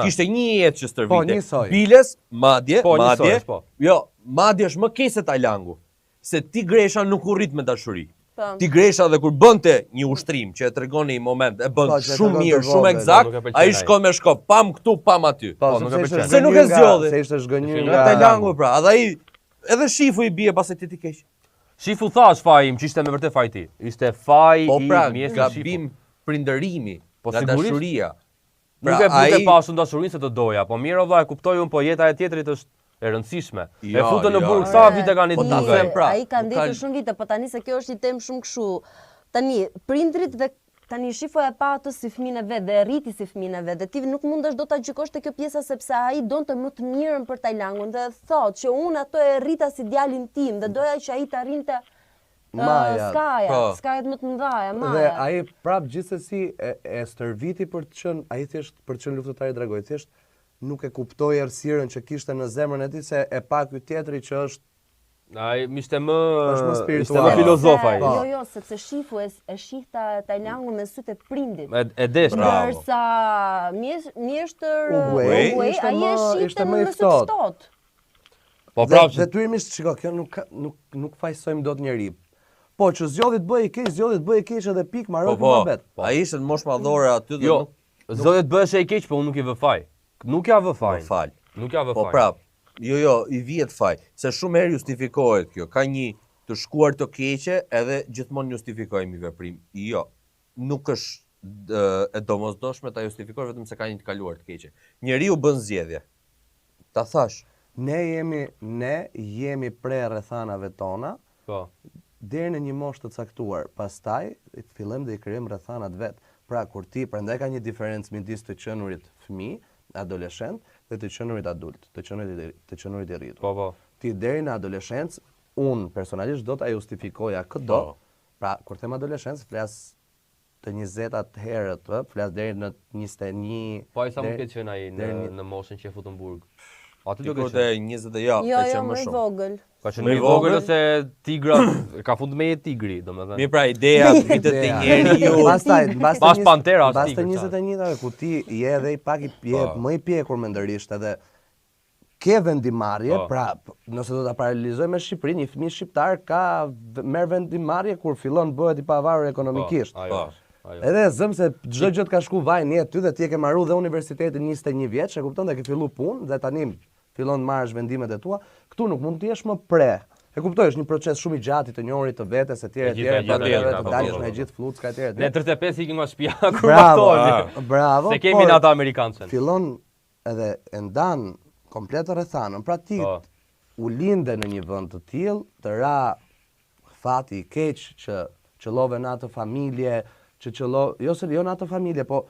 kishte një jetë që stërvite. Po, njësoj. Biles, madje, Po, madje. njësoj, po. Jo, madje është më keq se Tajlangu. Se Tigresha nuk u rrit me dashuri. Po. Tigresha dhe kur bënte një ushtrim që e tregon në një moment, e bën Po, që e shumë tregon mirë, të shumë vogël, eksakt, nuk e pëlqen ai ai. shkon me shkop, pam këtu, pam aty. Po, nuk e sepse pëlqen. ishte Se nuk e zgënjur nga- zgjodhi. Se ishte zgënjur Nuk Nga nga Tajlangu pra, edhe shifu i bie pas e ti keq. Shifu thash faji im që ishte me vërtet faji ti. Ishte faji Po i pra, mjestit gabim shifu. prindërimi, Po, nga sigurisht. dashuria. Nuk e bute pasun dashurinë se të doja, po mirë o vllai, kuptoj unë, po jeta e tjetrit është e rëndësishme. E Jo, futën në jo. burg, sa vite kanë Po ta jetuar. them pra, Ai ka nuk ndetur shumë vite, po tani se kjo është një temë shumë kështu. Tani prindrit dhe tani shifu e pa atë si fëmijën e vet dhe e rriti si fëmijën e vet. Dhe ti nuk mundesh do ta gjykosh te kjo pjesa sepse ai donte më të mirën për Tajlangun dhe thotë që unë ato e rrita si djalin tim dhe doja që ai të arrinte Majat. Po. skajet më të mëdha, Dhe majat. ai prap gjithsesi e stërviti për të qenë, ai thjesht për të qenë luftëtar i dragojit, thjesht nuk e kuptoi errësirën që kishte në zemrën e tij se e pa ky tjetri që është Ai ishte Është më më spiritual. ishte më filozof ai. Po. Jo, sepse shifu e shihta Tajlangun me sytë e prindit. E desh. Bravo. Ndërsa mjeshtër Uguej Uguej, ishte ai e më- shihte ishte më me i sy të ftohtë. ftohtë. Po dhe prapë. detyrimisht shiko, kjo nuk fajsojmë dot njeri. Po që zgjodhi të bëj i keq, zgjodhi të bëj i keq edhe pik, Po mbaroi po, muhabet. ai ishte në moshë madhore aty dhe Jo, nuk zoti të bëhesh e keq, po unë nuk i vë faj. Nuk ja vë faj. më fal. Nuk ja vë Po faj. prap. Jo, i vihet faj, se shumë herë justifikohet kjo. Ka një të shkuar të keqe edhe gjithmonë justifikojmë i veprim. Jo, nuk është e domosdoshme ta justifikosh vetëm se ka një të kaluar të keqe. Njeriu bën zgjedhje. Ta thash, Ne jemi pre rrethanave tona Po. deri në një moshë të caktuar. Pastaj fillojmë dhe i krijojmë rrethanat vet. Pra kur ti prandaj ka një diferencë midis të qenurit fëmijë, adoleshent dhe të qenurit adult, të qenurit i rritur. Po. Ti deri në adoleshencë, unë personalisht do ta justifikoja këdo. Po. Pra, kur them adoleshencë, flas të 20-at herët, flas deri në 21. Po ai sa më keq qenë ai në moshën që e futën burg. Aty do Dikur të te 20 jo, Jo, ka jo, qenë më më i shumë. vogël. ka qenë Më më i i vogël vogël? se tigra ka fund me tigri, domethënë. Mirë pra, ideja vitet e njeriu. Pas Pantera, Pas të tigër, 21-tave ku ti je edhe i pak më i pjekur mendërisht edhe ke vendimarrje, Po. pra nëse do ta paralelizojmë me Shqipërinë, një fëmijë shqiptar merr vendimarrje kur fillon bëhet i pavarur ekonomikisht. Ajo. Edhe zëm se çdo gjë të ka shku vaj në jetë ty dhe ti e ke marrë dhe universitetin 21 vjeç, e kupton dhe ke fillu punë dhe tani fillon marrësh vendimet e tua, këtu nuk mund të jesh më pre. E kuptoj, është një proces shumë i gjatë i të njohurit të vetes etj etj, të dalësh me gjithë flucka etj etj. Ne 35 ikim nga shtëpia kur martoni. Bravo. Se kemi në ata amerikancën. Fillon edhe e ndan komplet rrethanën. Pra ti u linde në një vend të tillë, të ra fati i keq që qëllove në atë familje, jo në atë familje, po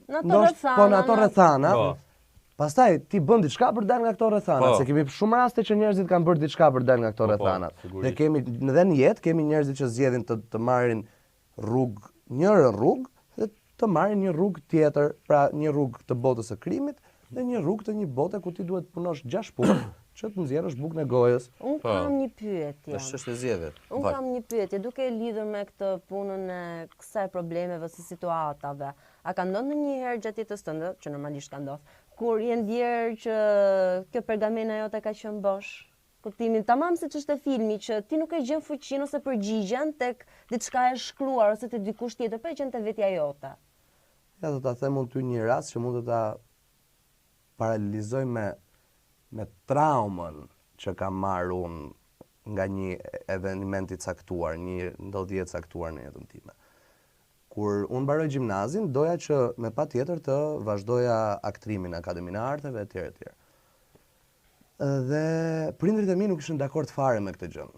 në ato rrethana. Pastaj ti bën diçka për dal nga këto rrethana, se kemi shumë raste që njerëzit kanë bërë diçka për dal nga këto rrethana. Dhe kemi edhe në jetë kemi njerëzit që zgjedhin të marrin një rrugë dhe të marrin një rrugë tjetër, pra një rrugë të botës së krimit dhe një rrugë të një bote ku ti duhet të punosh 6 punë që të nxjerrësh bukën e gojës. Unë kam një pyetje. Është e zgjedhjet. Unë kam një pyetje, duke e lidhur me këtë punën e kësaj problemeve ose situatave. A ka ndodhur ndonjëherë gjatë jetës tënde, që normalisht ka ndodhur, kur je ndjerë që kjo pergamena jote ka qenë bosh? Kuptimin tamam siç është e filmi, që ti nuk e gjen fuqinë ose përgjigjen tek diçka e shkruar ose te dikush tjetër, por e gjen te vetja jote. Ja do ta them unë ty një rast që mund të ta paralelizoj me traumën që kam marrë unë nga një eveniment i caktuar, një ndodhje e caktuar në jetën time. Kur unë mbaroj gjimnazin, doja që me patjetër të vazhdoja aktrimin në Akademinë e Arteve etj etj. Dhe prindrit e mi nuk ishin dakord fare me këtë gjë.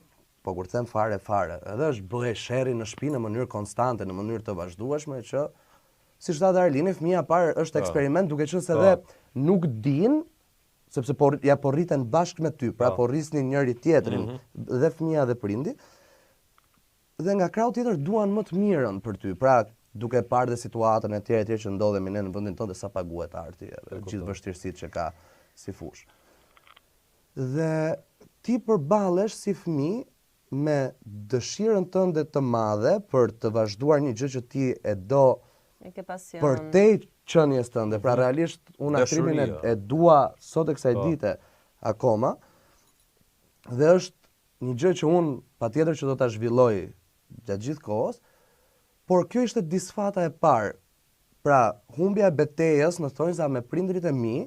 Po kur them fare, edhe është bëhe sherri në shtëpi në mënyrë konstante, në mënyrë të vazhdueshme që siç tha Arlini, fëmia parë është eksperiment duke qenë se edhe nuk din sepse po rriten bashkë me ty, pra po rrisnin njëri tjetrin, dhe fëmia dhe prindi. Dhe nga krau tjetër duan më të mirën për ty, pra duke parë dhe situatën e tjera që ndodhemi ne në vendin tonë dhe sa paguhet arti, gjithë vështirësitë që ka si fushë. Dhe ti përballesh si fëmijë me dëshirën tënde të madhe për të vazhduar një gjë që ti e do për te qënjes tënde, pra realisht unë aktrimin e dua sot e kësaj dite akoma, dhe është një gjë që unë patjetër që do ta zhvilloj gjatë gjithë kohës, por kjo ishte disfata e parë, pra humbja e betejës në thonjza me prindrit e mi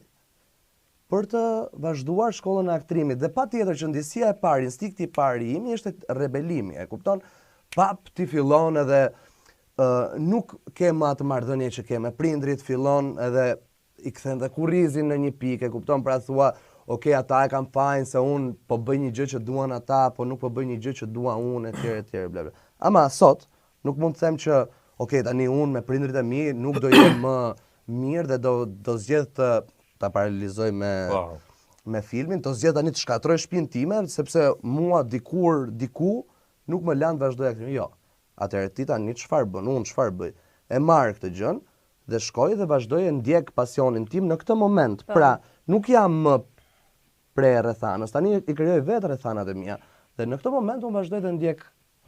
për të vazhduar shkollën e aktrimit, dhe patjetër që ndjesia e parë, instikti i parë im ishte rebelimi, e kupton? Pap ti fillon edhe nuk ke më atë marrëdhënie që ke me prindrit, fillon edhe i kthen dhe kurrizin në një pikë, e kupton, pra thua, ok, ata e kam fajin se unë po bëj një gjë që duan ata, po nuk po bëj një gjë që dua unë etj bla bla. Ama sot nuk mund të them që ok, tani unë me prindrit e mi nuk do jem më mirë dhe do zgjedh ta paralelizoj me filmin, do zgjedh tani të shkatroj shtëpinë time sepse mua diku nuk më lan të vazhdoj aktrimin. Jo. Atëherë ti tani çfarë bën? Unë çfarë bëj? E marr këtë gjën dhe shkoj dhe vazhdoj e ndjek pasionin tim në këtë moment. Pra, nuk jam më pre rrethanës. Tani i krijoj vetë rrethanat e mia dhe në këtë moment unë vazhdoj të ndjek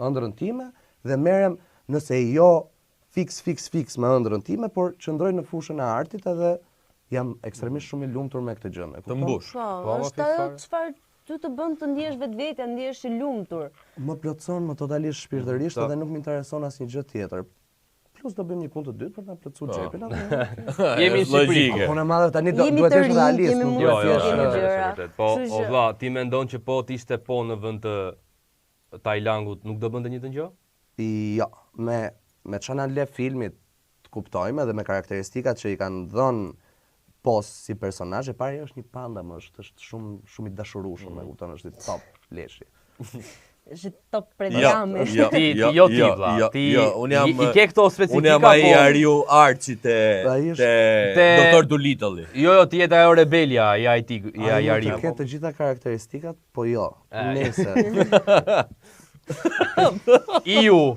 ëndrrën time dhe merrem nëse jo fiks me ëndrrën time, por qëndroj në fushën e artit edhe jam ekstremisht shumë i lumtur me këtë gjë. Të mbush. Po, është ajo çfarë ty të bën të ndjesh vetvetja, ndjesh i lumtur. Më plotson më totalisht shpirtërisht dhe nuk më intereson asnjë gjë tjetër. Plus do bëjmë një punë të dytë për ta plotësuar xhepin. Jemi në Shqipëri. Po në madhe tani duhet të jesh realist, nuk duhet të jesh. Po, o vlla, ti mendon që po të ishte po në vend të Tajlangut nuk do bënte një të gjë? Jo, me çana le filmit të kuptojmë edhe me karakteristikat që i kanë dhënë pos si personazh, e pari është një panda më, është shumë i dashurueshëm, e kupton, është i top leshi. Është top predjami. Unë jam i ke këto specifika. Unë jam ai Ariu Arçi te Doktor Dolittle. Jo, ti jeta ajo rebelia, ai Ariu. Ke të gjitha karakteristikat, po jo. Nëse Iu.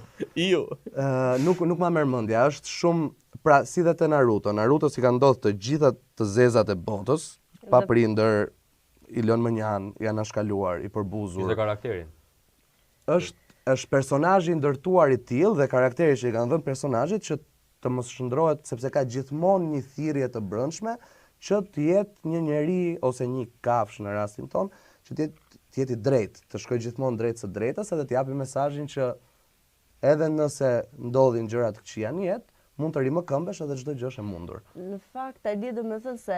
Nuk ma merr mendja, është shumë, pra si dhe te Naruto. Naruto si ka ndodhur të gjitha të zezat e botës, pa prindër, i lënë më njan, janë ashkaluar, i përbuzur. Ishte karakterin. Është personazhi ndërtuar i tillë dhe karakteri që i kanë dhënë personazhit që të mos shndrohet, sepse ka gjithmonë një thirrje të brendshme që të jetë një njeri ose një kafsh në rastin ton, që të jetë i drejtë, të shkojë gjithmonë drejt së drejtës edhe të japi mesazhin që edhe nëse ndodhin gjëra të këqija në jetë, mund të rimëkëmbesh edhe çdo gjë është e mundur. Në fakt, Ali do të thënë se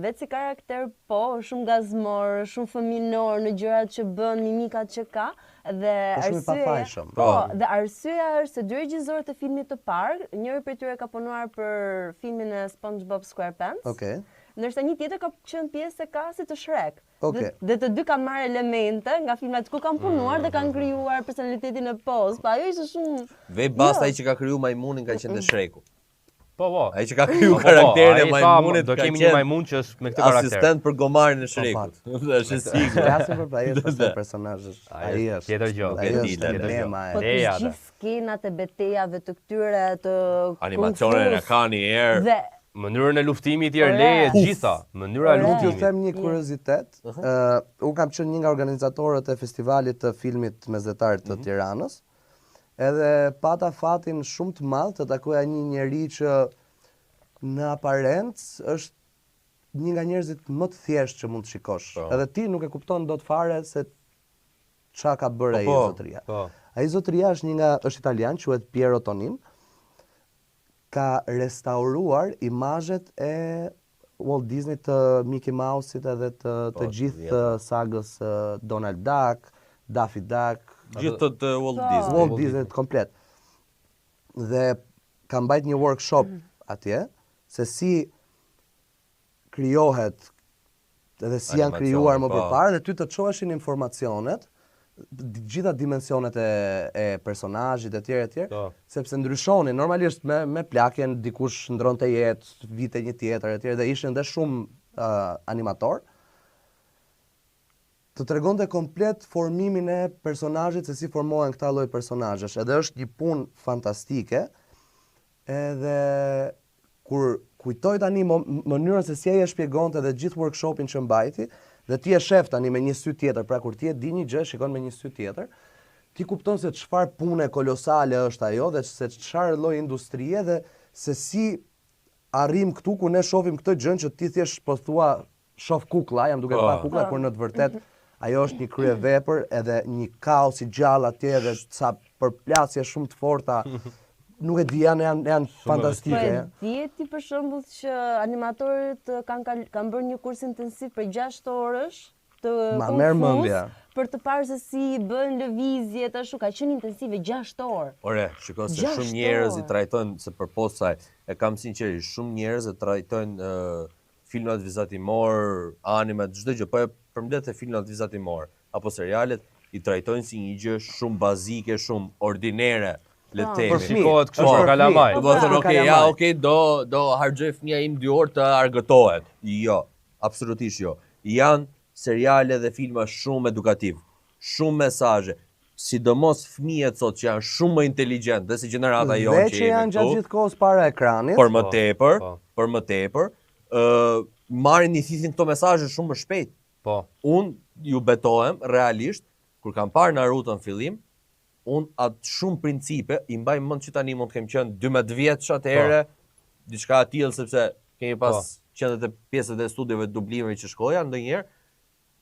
vetë si karakter po, shumë gazmor, shumë fëminor në gjërat që bën, mimikat që ka, dhe shumë i pafajshëm. Po, dhe arsyeja është se dy regjizorët e filmit të parë, njëri prej tyre ka punuar për filmin e SpongeBob SquarePants. Okej. Ndërsa një tjetër ka qenë pjesë e kasit të Shrek. Okej. Dhe të dy kanë marrë elemente nga filmat ku kanë punuar dhe kanë krijuar personalitetin e Poz. Pa ajo ishte shumë Vej basta ai që ka kriju majmunin ka qenë te Shreku. Po. Ai që ka kriju karakterin e majmunit do ka kemi një qenë majmun që është me këtë karakter. asistent për gomarin e Shrekut. Është sigurt. Flasim për ai është personazh. Ai është Tjetër gjë. Ai është tjetër gjë. tema Po e. të Leja, gjithë skenat e betejave të këtyre të Animacionin e kanë një herë. dhe mënyrën e luftimit i leje gjitha. Mënyra e Ju luftimit. them një kuriozitet. Unë kam qenë një nga organizatorët e festivalit të filmit mesdhetar të Tiranës. Edhe pata fatin shumë të madh të takoja një njeri që në aparencë është një nga njerëzit më të thjeshtë që mund të shikosh. Edhe ti nuk e kupton dot fare se çka ka bërë ai zotëria. Ai zotëria është italian, quhet Piero Tonin. Ka restauruar imazhet e Walt Disney të Mickey Mouse-it edhe të gjithë sagës Donald Duck, Daffy Duck, Gjithë të Walt Disney. Walt Disney komplet. Dhe ka mbajt një workshop atje, se si krijohet edhe si janë krijuar më përpara dhe ty të çoheshin informacionet, gjitha dimensionet e personazhit e tjerë, sepse ndryshonin normalisht me plakjen, dikush ndronte jetë, vite një tjetër e tjerë dhe ishin dhe shumë animator. Të tregonte komplet formimin e personazhit, se si formohen këta lloj personazhesh. Edhe është një punë fantastike. Edhe kur kujtoj tani mënyrën se si ai e shpjegonte dhe gjithë workshopin që mbajti, dhe ti e shef tani me një sy tjetër, pra kur ti e di një gjë, shikon me një sy tjetër, ti kupton se çfarë pune kolosale është ajo dhe se çfarë lloj industrie dhe se si arrim këtu ku ne shohim këtë gjë që ti thjesht po thua shoh kuklla, jam duke pa kuklla, por në të vërtetë ajo është një kryevepër edhe një kaos i gjallë atje dhe ca përplasje shumë të forta. Nuk e di, janë fantastike. Po e di ti për shembull që animatorët kanë bërë një kurs intensiv për 6 orësh të për të parë se si bën lëvizjet ashtu, ka qenë intensive 6 orë. Ore, shiko se shumë njerëz i trajtojnë se përpos saj, e kam sinqerisht, shumë njerëz e trajtojnë filmat vizatimor, animat, çdo gjë, po e përmbledh filmat vizatimor apo serialet i trajtojnë si një gjë shumë bazike, shumë ordinere. Le të themi. Shikohet kështu për kalamaj. Do të thonë, do harxoj fëmia im 2 orë të argëtohet. Jo, absolutisht jo. Janë seriale dhe filma shumë edukativ, shumë mesazhe. Sidomos fëmijët sot që janë shumë më inteligjent dhe si gjenerata jonë që jemi këtu. Dhe që janë gjatë gjithë kohës para ekranit. Por më tepër, marrin i thithin këto mesazhe shumë më shpejt. Unë ju betohem realisht kur kam parë Naruto në fillim, unë atë shumë principe, i mbaj mend që tani mund të kem qenë 12 vjeç atëherë, diçka e tillë sepse kemi pas qenë edhe pjesët e studiove të dublimeve që shkoja ndonjëherë,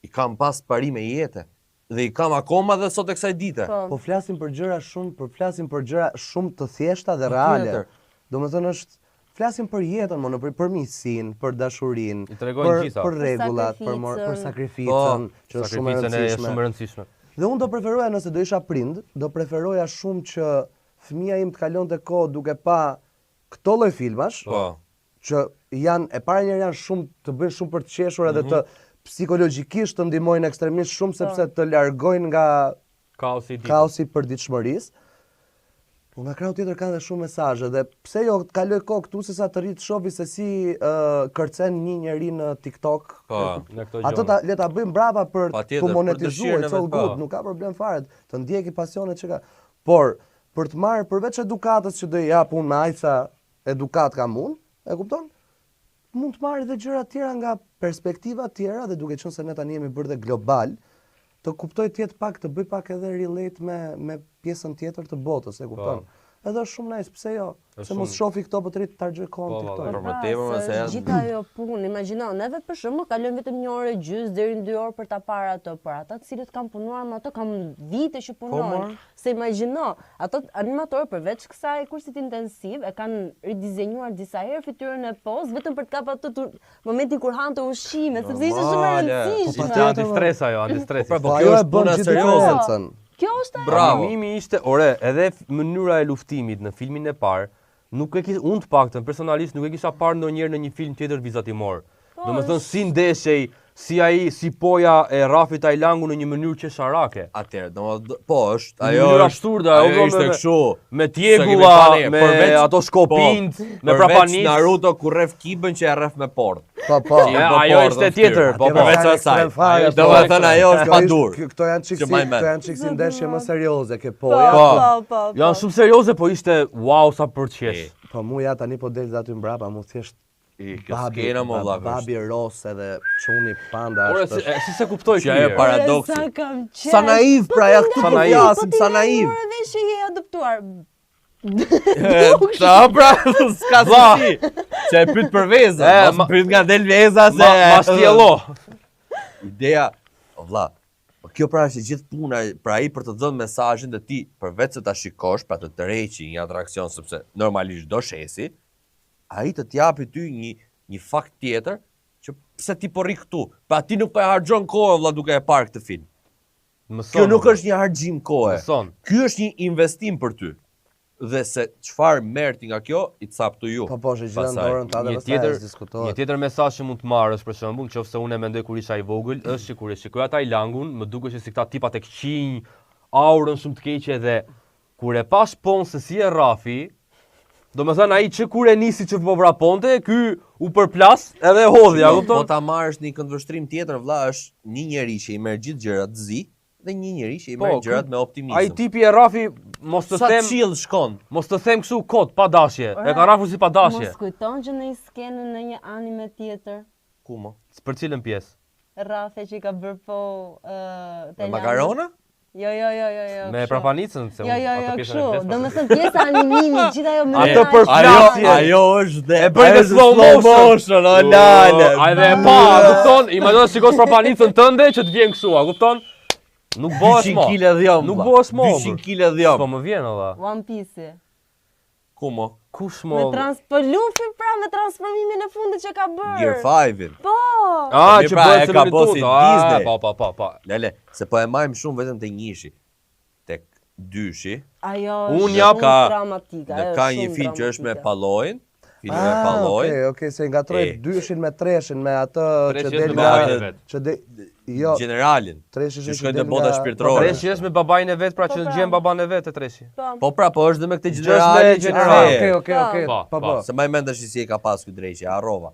i kam pas parime jete dhe i kam akoma dhe sot e kësaj dite. Po flasim për gjëra shumë të thjeshta dhe reale. Domethënë flasim për jetën, për miqësinë, për dashurinë, për rregullat, për sakrificën, që është shumë e rëndësishme. Dhe unë do preferoja, nëse do isha prind, do preferoja shumë që fëmia im të kalonte kohë duke pa këto lloj filmash, që janë e para njëherë janë shumë të bëjnë shumë për të qeshur edhe të psikologjikisht të ndihmojnë ekstremisht shumë sepse të largojnë nga kaosi i përditshmërisë. Po nga krau tjetër kanë dhe shumë mesazhe dhe pse jo të kaloj kohë këtu se sa të rrit shofi se si kërcen një njeri në TikTok. Në këto Ato gjëra. le ta bëjmë brapa për Patjetër, të për monetizuar, dëshirën e it's all vet, po. good, nuk ka problem fare, të ndjeki pasionet që ka. Por për të marrë përveç edukatës që do i jap unë me aq sa edukat kam unë, e kupton? Mund të marrë edhe gjëra tjera nga perspektiva tjera dhe duke qenë se ne tani jemi bërë dhe global, të kuptoj tjetë pak, të bëj pak edhe relate me pjesën tjetër të botës, e kupton? Edhe është shumë nice, pse jo? Se mos shofi këto për të rritë të targjoj kohën Po, TikTok. Për më tepër më se janë. Gjitha ajo punë, imagjino, neve për shembull kalojmë vetëm 1 orë gjys deri në 2 orë për ta parë ato, por ata të cilët kanë punuar me ato kanë vite që punojnë. Se imagjino, ato animatorë përveç kësaj kursit intensiv e kanë ridizenjuar disa herë fytyrën e poz vetëm për të kapur ato momentin kur han të ushqime, sepse ishte shumë e rëndësishme. Po antistres ajo, antistres. Po Po kjo ajo e është bën puna gjithë serioze. diferencën. Kjo është ajo. Bravo. Animimi ishte, ore, edhe mënyra e luftimit në filmin e parë, nuk e kisha, unë të paktën personalisht nuk e kisha parë ndonjëherë në një film tjetër vizatimor. Domethënë si ndeshej, si ai, si poja e Rafit Ajlangu në një mënyrë qesharake. Atëherë, po është, Në ajo mënyra është, absurde, ajo ishte kështu. me Sa tjegulla, kemi parë, me përveç- ato shkopint, me Përveç prapanicë. Naruto ku rref kibën që e rref me port. Po, po. Që i bë ajo portën ishte fytyrë. tjetër, po, Atje po. përveç Ajo asaj. ekstrem fare, Do të thënë ajo është pa dur. Këto janë Që çiksi, maj men. këto janë çiksi ndeshje më serioze, ke poja. Po. Janë shumë serioze, po ishte wow sa për qesh. Po mu ja tani po del aty mbrapa, mu thjesht Kjo skena më vlla. babi Ros edhe çuni panda Ore, është. si se kuptoj Që ajo kjo. paradoksi. Sa kam qenë. Sa naiv pra ja këtu Sa po naiv. flasim, sa naiv. Po ti që je adoptuar. Ta pra, s'ka si. Që e pyet për vezën, mos pyet nga del veza se Ma stjello. Ideja, o vlla, po kjo pra është gjithë puna pra ai për të dhënë mesazhin dhe ti përveç se ta shikosh, pra të tërheqi një atraksion sepse normalisht do shesi, ai të t'japi ty një fakt tjetër që pse ti po rri këtu. Pra ti nuk po e harxhon kohën vlla duke e parë këtë film. Kjo nuk është një harxhim kohe. Mëson. Ky është një investim për ty. Dhe se çfarë merr ti nga kjo, it's up to you. Po po, që gjithë Pastaj, dorën ta dhe Një pastaj tjetër, diskutohet. një tjetër mesazh që mund të marrësh për shembull, nëse unë e mendoj kur isha i vogël, është që kur e shikoja Tajlangun, më duket se si këta tipat e këqinj, aurën shumë të keqe dhe kur e pash ponë se si e Rafi, domethënë ai që kur e nisi që po vraponte, ky u përplas edhe e hodhi, ja Po kupton? ta marrësh një këndvështrim tjetër, vlla, është një njeri që i merr gjithë gjërat zi dhe një njeri që i merr gjërat me optimizëm. Ai tipi e Rafi, mos të sa them, chill shkon. mos të them kështu kot pa dashje. E ka rafur si pa dashje. Mos kujton që në një skenë në një anime tjetër, Ku mo? Për cilën pjesë? Rafe që i ka bërë po Me makarona? Jo. Me kështu. prapanicën se Jo, atë pjesën kështu. e vdes. Domethënë pjesa e animimit, gjithë ajo më. Ato përplasje. Ajo është dhe E bëj me slow motion, o lale. Ai dhe pa, kupton? Imagjino shikosh prapanicën tënde që të vjen kështu, a kupton? Nuk bëhesh 200 mo. kg dhjom. Nuk bëhesh mo. 200 kg dhjom. Po më vjen valla. One Piece. Ku mo? Kush Me mo? po Luffy pra me transformimin e fundit që ka bërë. Gear 5-in. Po. Ah, Mirë, që pra, bëhet e ka bosi Disney. Po. Lele, se po e majmë shumë vetëm te njëshi. Tek dyshi. Ajo Unë është jap shumë dramatike. Në ajo ka është një shumë film që është me dramatike. Pallojin. Filmi me Pallojin. Okej, se ngatroj E. dyshin me treshin, me atë që Treshi del është me nga babain e vet. që del jo, Generalin. treshi Që që shkojnë del te bota nga- shpirtërore. Treshi është me babain e vet, pra që Po, pra. gjen baban e vet e Treshi. Po pra, po është dhe me këtë Just generalin me që general. tre. Okej, Po, po. po. Se më mendesh si e ka pas ky drejçi, harrova.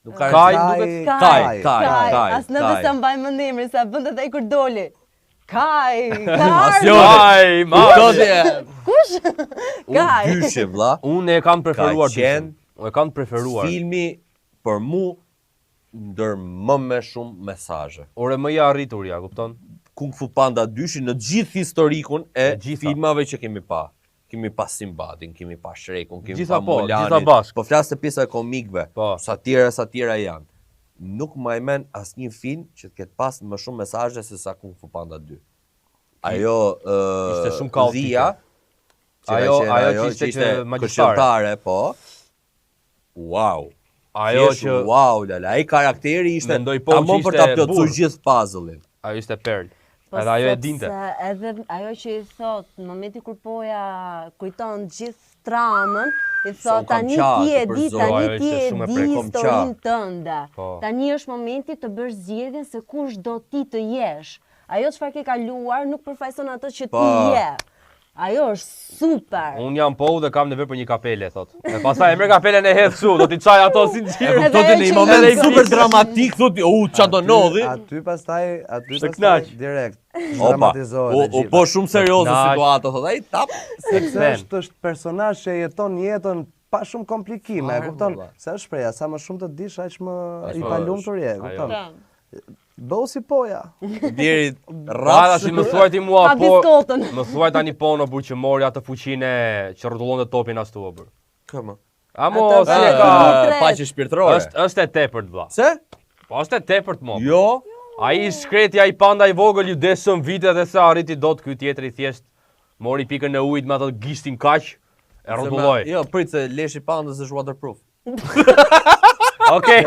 Nuk ka Kaj, rëndësi. duket Kaj. As në sa mbaj mend emrin sa bënte ai kur doli. Kaj. Asjo. Ai, ma. Kaj. Dyshe vlla. Unë e kam preferuar Ka qenë dyshin. Unë e kam preferuar. Filmi për mu ndër më me shumë mesazhe. Ore më i arritur ja, kupton? Kung Fu Panda 2 në gjithë historikun e E gjitha. filmave që kemi pa. Kemi pa Simbadin, kemi pa Shrekun, kemi Gjitha pa po, Mulanin. gjitha bashkë. Po flas te pjesa e komikëve. Po. Sa tjera janë. Nuk më e men asnjë film që të ketë pas më shumë mesazhe se sa Kung Fu Panda 2. Ajo Ishte shumë kaotike. Dhia, që ka Ajo qenë që ishte që magjistare. këshilltare, po. Wow. Ajo Thjesht që wow, lala, ai karakteri ishte Mendoj po që tamam për ta ishte plotësuar burr. gjithë puzzle-in. ajo ishte perl. Po Edhe ajo e sepse dinte. Edhe ajo që i thot, në momenti kur poja kujton gjithë tramën, i Son thot tani kam ti e qatë, di, për tani ajo ti ishte e shumë e di prekom historinë qatë. tënde. Po. Tani është momenti të bësh zgjedhjen se kush do ti të jesh. Ajo çfarë ke kaluar nuk përfaqëson atë që Po. ti je. Ajo është super. Unë jam po dhe kam nevojë për një kapele, thot. E pastaj e merr kapelen e hedh kështu, do t'i çaj ato si xhir. Edhe Thotë ajo në një që moment i super bën. dramatik, thotë, ç'a do ndodhi. Aty pastaj Se knaq. direkt Opa, dramatizohet. e u gjitha. po shumë serioze Knaq. situata, thotë ai tap. Sepse Ben. është personazh që jeton jetën pa shumë komplikime, e Fare, kupton? valla. Se është shpreha, sa më shumë të dish, aq më i më palumtur je, ajo. kupton? Po. Bëu si poja. Deri Rada rraf. si më thuaj ti mua Pa po. biskotën. Më thuaj tani po në burë që mori atë fuqinë që rrotullonte topin as tu o bër. Këmë. Amo Atë si e se- ka. Tret. Paqe shpirtërore. Është e tepërt vlla. Se? Po është e tepërt mo. Jo. Ai shkreti, ai panda i vogël ju desëm vite dhe se arriti dot ky tjetri thjesht mori pikën e ujit me atë gishtin kaq e rrotulloi. Jo, prit se leshi pandës është waterproof. Okej.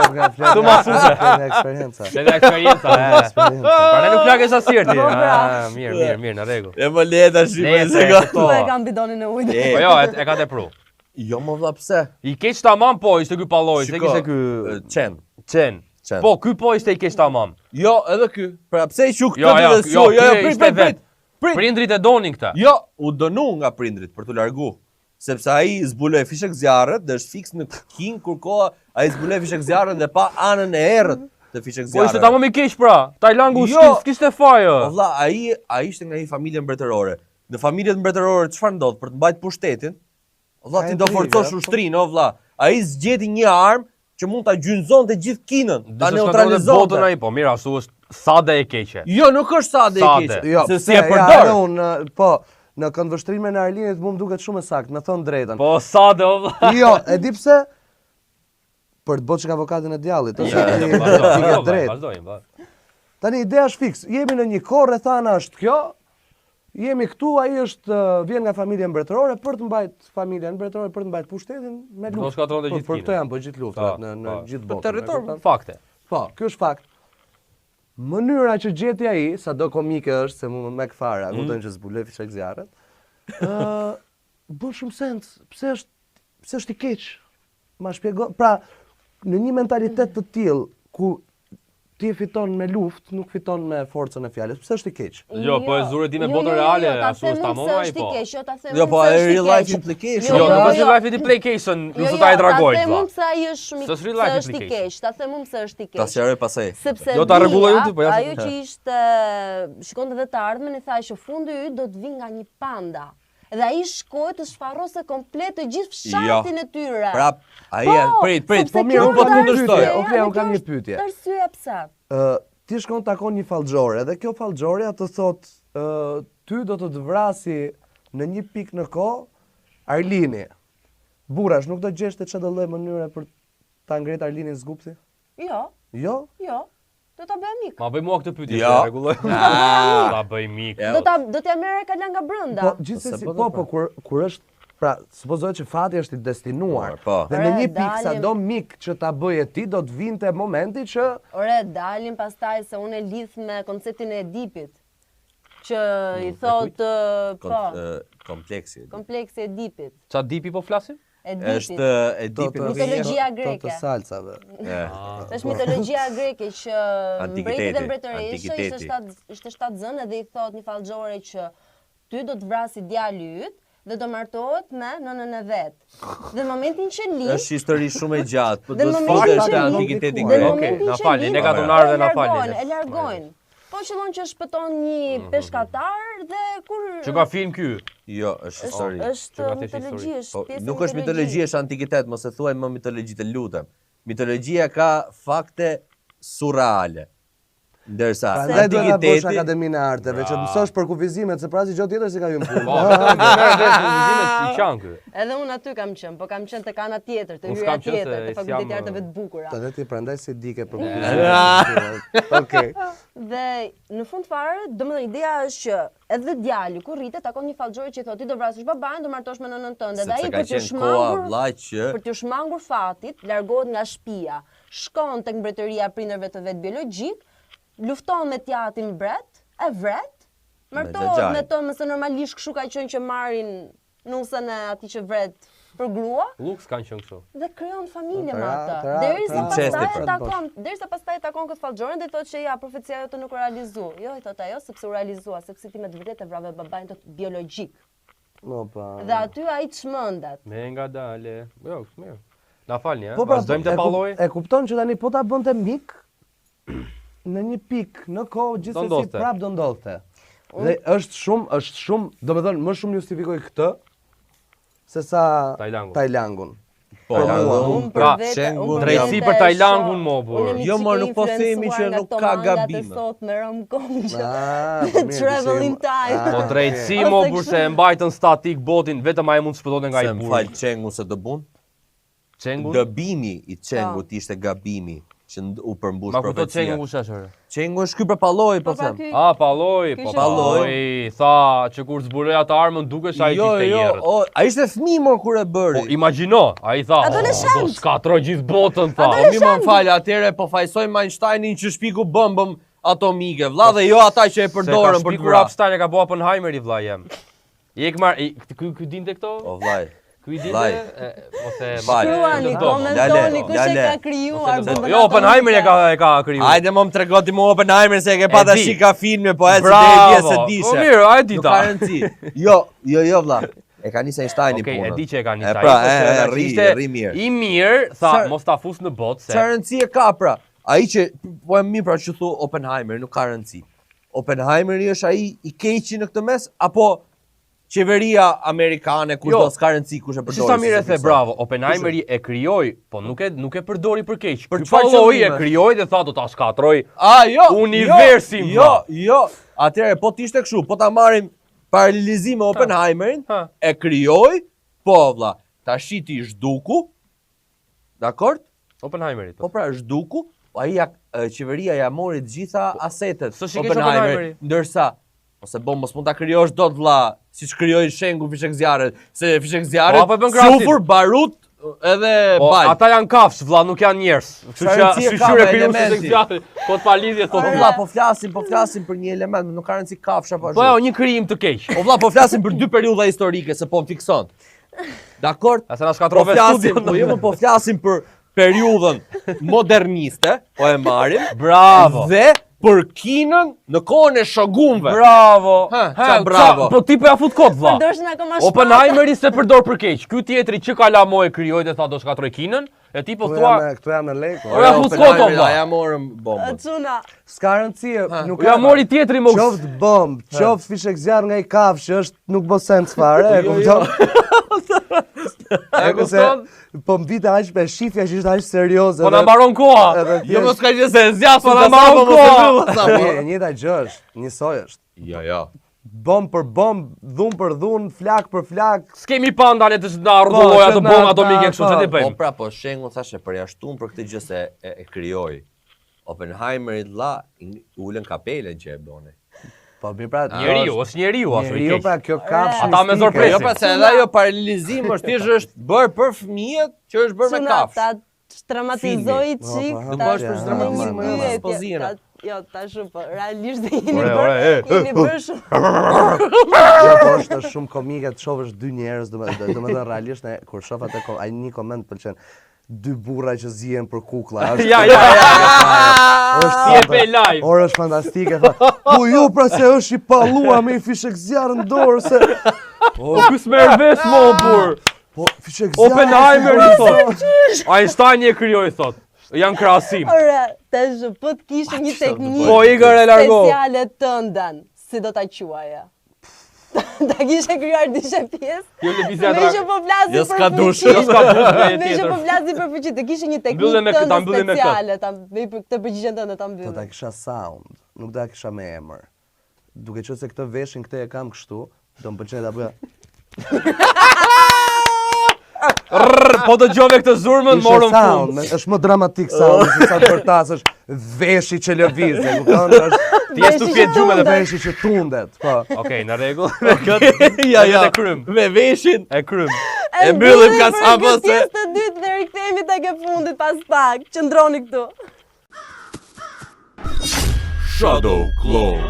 Tu ma fuze. Nga eksperjenca. Se nga eksperjenca. Eksperjenca. Pra ne nuk plagë sa sirti. Po, bra. Mirë, në rregull. E më le tash Le, me se se ka. këto. Po e kam bidonin e ujit. E. Po jo, e ka tepru. Jo më vlla pse? I keq tamam po, ishte ky palloj, se Shiko, kishte ky Qen. Qen. Qen. Po, ky po ishte i keq tamam. Jo, edhe ky. Pra pse i qiu Jo, këtë jo, dhe jo, s'u? ky ishte vet. Prit. Prindrit e donin këtë. Jo, u dënu nga prindrit për t'u largu. Sepse ai zbuloi fishek zjarret dhe është fiks në king kur koha ai zbuloi fishek zjarret dhe pa anën e errët të fishek Po zjarret. ishte tamam i keq pra. Tajlangu Jo. s'kishte fajë. Po vlla, ai ishte nga një familje mbretërore. Në familjet mbretërore çfarë ndodh për të mbajtur pushtetin? Vlla ti do forcosh ushtrinë, o vlla. Ai zgjeti një armë që mund ta gjynzonte gjithë Kinën, ta Botën neutralizonte. ai, po mirë, ashtu është sade e keqe. Jo, nuk është sade e Sade. keqe. Jo, Se pse si e ja, përdor. unë, po, në këndvështrimin e Arlinit mu më duket shumë e saktë, me thënë drejtën. Po sade o vlla. Jo, e di pse? Për të bërë që ka avokatin e djallit, është ti ke drejt. Vazhdojmë, vazhdojmë. Tani ideja është fiks. Jemi në një kohë rrethana është kjo. Jemi këtu, ai është vjen nga familja mbretërore për të mbajtur familjen mbretërore për të mbajtur pushtetin me Do luftë. shkatronte gjithë Për Kinën. këtë janë po gjithë luftat Po, në po. gjithë Për botën. territor, e kupton? Fakte. Po, ky është fakt. Mënyra që gjeti ai, sado komike është se mu me këfare, kupton që zbuloi fishek zjarret. Bën shumë sens. Pse është i keq? Ma shpjego. Pra, në një mentalitet të tillë ku ti e fiton me luftë, nuk fiton me forcën e fjalës. Pse është i keq? Jo, po e zure ti me botën reale, ashtu është tamam ai po. Jo, po e real life implication. Jo, nuk Jo, është life implication, nëse ta i dragoj. Ta them unë se ai është shumë Se është real se life është i implication. keq. Ta them unë se është i Ta keq. sqaroj pasaj. Sepse Do ta rregulloj unë ti, po ja se- ajo që ishte shikonte dhe të ardhmen i thaj që fundi yt do të vinë nga një panda. Dhe ai shkoi të shfarrose komplet të gjithë fshatin e tyre. Prap, ai Po, janë prit. sepse Po mirë, kjo unë po është të kundërshtoj. arsyeja, Okej, dhe unë kam kjo një është pyetje. Arsyeja pse? Ti shkon takon një fallxore dhe kjo fallxoreja të thot ty do të vrasi në një pikë në kohë Arlini. Burrash, nuk do gjesh të çdo lloj mënyre për ta ngret Arlinin zgupthi? Jo, Jo? jo. Do ta bëj mik. Ma bëj mua këtë pyetje, Jo. se rregulloj. Ta bëj mik. Do t'ja merr kala nga brenda. Po gjithsesi, po kur është pra, supozohet që fati është i destinuar. Po. Dhe në Ore, një pikë sa dalim- do mik që ta bëje ti, do të vinte momenti që Ore, dalin pastaj se unë e lidh me konceptin e Edipit. Që i thot po, Kompleksi. kompleksi i Edipit. Ça dipi po flasim? Edipit. Është e dipi të- nuk Mitologjia të greke. salcave. Është mitologjia greke që Antikiteti, mbreti dhe mbretëresha antikiteti. ishte 7 zënë dhe i thot një fallxore që ty do të vrasi djali yt dhe do martohet me nënën e vet. Dhe në momentin që lind, Është histori shumë e gjatë, po Dhe do në të momentin thotë që është lind- antikiteti dhe në grek. momentin na që falni, lind, ne gatunarëve na e falni. largojnë, e largojnë. Po qëllon që shpëton një peshkatar dhe kur Që ka film ky? Jo, është histori. është Që ka thjesht mitologji, histori. është Po, pjesë e nuk është mitologji, është antikitet, mos e thuaj më mitologji, të lutem. Mitologjia ka fakte surreale. Ndërsa Prandaj duhet ta bësh antikiteti Akademinë e Arteve, që të mësosh për kufizimet, se pra si gjë tjetër si ka hyrë punë. Po, vetëm merr vesh kufizimet i qan ky. Edhe unë aty kam qenë, po kam qenë tek ana tjetër, te Unë hyra s'kam qenë tjetër, se te fakulteti i jam, arteve të bukura. Edhe ti prandaj si dike për kufizimet. Okej. Dhe në fund fare, domethënë ideja është që edhe djali kur rritet takon një fallxhore që i thotë ti do vrasësh babain, do martosh me nënën tënde. Dhe sepse ai ka për të qenë koha shmangur vlla që për të shmangur fatit, largohet nga shtëpia, shkon tek mbretëria e prindërve të vet biologjik, lufton me tjatin mbret, e vret, martohet xhaxhain. me të, mëse normalisht kështu ka qenë që marrin nusën e atij që vret për grua. Lux kanë qenë kështu. Dhe krijon familje me Tra- atë. tra- Derisa Incesti, pastaj pra. e takon, derisa pastaj e takon këtë fallxhoren dhe thotë që ja profecia jote nuk u realizua. Jo, i thotë ajo sepse u realizua, sepse ti me të vërtetë e vrave babain tot biologjik. Dhe aty ai çmendet. Me nga dale. Jo, mirë. Na falni, Po pra, vazhdojmë te palloj. e kupton që tani po ta bënte mik në një pikë në kohë gjithsesi ndodhte. prap do ndodhte. Dhe është shumë, domethënë më shumë justifikoj këtë se sa Tajlangun. Po, pra, Shengun, drejtësi për Tajlangun mo burr. Jo, mo, nuk po themi që nuk ka gabime. Sot me rom kongjë. Po Travel in time. Po drejtësi mo burr se e mbajtën statik botin, vetëm ai mund të shpëtonte nga ai Se më burr. fal Çengu se do bun. Çengun? Dëbimi i Çengut ishte gabimi që u përmbush Ma kupto profecia. Çengu shashore. Çengu është ky për palloj, po them. Palloj, po Kishte palloj. Tha që kur zbuloi atë armën dukesh ai ishte jerët. ai ishte fëmijë mor kur e bëri. Po imagjino, ai tha, Adoleshent. do skatroj gjithë botën tha. Po mi më fal, atëre po fajsojmë Einsteinin që shpiku bombën atomike, vlla, dhe jo ata që e përdorën për të kur Einstein e ka bëu Oppenheimeri vlla jem. Ky dinte këto? O vllai. Ky dinte Vllai. ose Shkruani, komentoni kush e ka krijuar bombën Jo, Oppenheimer e ka krijuar. Hajde më tregoti mua Oppenheimer se e ke pa tash ka filmin, po ecë Bravo. deri se dishe. Po mirë, ai di Nuk ta. ka rëndësi. Jo vlla. E ka nisë Einsteini Okej, punën. e di që e ka nisë ai. Pra, po se rri mirë. I mirë, tha, Sa- mos ta fus në botë se. Çfarë rëndësie ka pra? Ai që po e mirë pra që thu Oppenheimer nuk ka rëndësi. Oppenheimeri është ai i keqi në këtë mes apo qeveria amerikane kush do s'ka rëndësi kush e përdori. Si sa mirë e the, bravo. Oppenheimeri e krijoi, po nuk e përdori për keq. Për Ky çfarë palloj e qëllime? krijoi dhe tha do ta shkatroj. Jo. Universin, Jo. Atëherë po t'ishte kështu, po ta marrim paralelizim me Oppenheimerin, Ha. e krijoi, po vlla. Ta shiti zhduku. Dakor? Oppenheimerit. Po pra zhduku, ai qeveria ja mori të gjitha asetet S'është i keq Oppenheimeri. ndërsa ose mos mund ta krijosh dot vlla, siç krijoi Shengu fishek zjarre, se fishek zjarre, Po, apo e bën krahasim. sufur, barut edhe Po bal. ata janë kafsh, vlla, nuk janë njerëz. Kështu Çfarë që rëndësie ka shqyre me kriju se elementi? zjarri, po të pa lidhje Po thotë. vlla, po flasim për një element, nuk ka rëndësi kafsha apo Po jo, një krijim të keq. Po vlla, po flasim për dy periudha historike se po më fikson. Dakor? Asa na Po shkatrove flasim, studion. po jo, po flasim për periudhën moderniste, po e marrim. Bravo. Dhe për Kinën në kohën e shogunëve. Bravo. qa bravo. Po ti po ja fut kot vlla. Ndoshta akoma Oppenheimeri se përdor për keq. Ky tjetri që ka lamo e krijoi dhe tha do shkatroj Kinën, e ti po thua Këtu jam me lek. Po ja fut kot vlla. Ja morëm bombën. Çuna. S'ka rëndësi, nuk Ja mori tjetri më. qoftë bomb, qoftë fishek zjarr nga i kafsh, është nuk bë sens fare, e kupton? E kupton? Po mbite aq me shifja që ishte aq serioze. Po na mbaron koha. Edhe Jo mos ka gjë se zgjas, Po na mbaron koha. e njëjta gjë është, njësoj është. Jo. Bomb për bomb, dhun për dhun, flak për flak. S'kemi pa ndale të na rregulloj atë bombë atomike kështu ç'ti Po bëjmë. pra, po Shengu thashë përjashtun për këtë gjë se e krijoi. Oppenheimerit vlla ulën kapelen që e bëni. Po mi pra, Njeriu, është njeriu ashtu i njeriu keq. pra kjo kafsh. Ata me mistike. zorpresë. Jo pra se edhe ajo paralelizim është thjesht është bërë për fëmijët që është bërë me Çuna, kafsh. ta traumatizoi çik. Po, Nuk është për traumatizim, është spozina. Jo, tash po realisht jeni Ore, bërë, jeni bërë shumë. Jo, po është shumë komike të shohësh dy njerëz, domethënë realisht ne kur shoh atë ai një koment pëlqen. Dy burra që zihen për kuklla. Është Ja. është Jep e live. Orë është fantastike, tha. Po jo, pra se është i palluar me i fishek zjarr në dorë se Po ky s'merr vesh mo burr. po fishek zjarr. Oppenheimer i thot. Einstein e krijoi thot. Janë krahasim. Ore, tash po të kishe një teknikë. Po, Igor e largo. Speciale tëndan, si do ta quaja? Ta kishe krijuar dyshe pjesë. Jo lëvizja Me që po flasim Jo për s'ka dush, fuqi. jo s'ka dush, me Me që tjetër. po flasim për fuqi, të kishe një Mbyllim me teknikë këtë, ta tënde mbyllim me këtë. speciale, ta bëj për këtë përgjigjen tënde ta Do ta mbyllim. kisha sound, nuk do ta kisha me emër. Duke qenë se këtë veshin këtë e kam kështu, do më pëlqen ta bëja. Po dëgjove këtë zurmën, Ishte morëm sound, fund. është më dramatik sound se sa të përtas është veshi që lëviz, e kupton? Është Ti je stufjet gjumë dhe veshi që tundet, po. Okej, në rregull. Me këtë Ja. e krym. Me veshin. E krym. E mbyllim ka sa po po se. Pjesë të dytë dhe rikthehemi tek e fundit pas pak. Qëndroni këtu. Shadow Clone.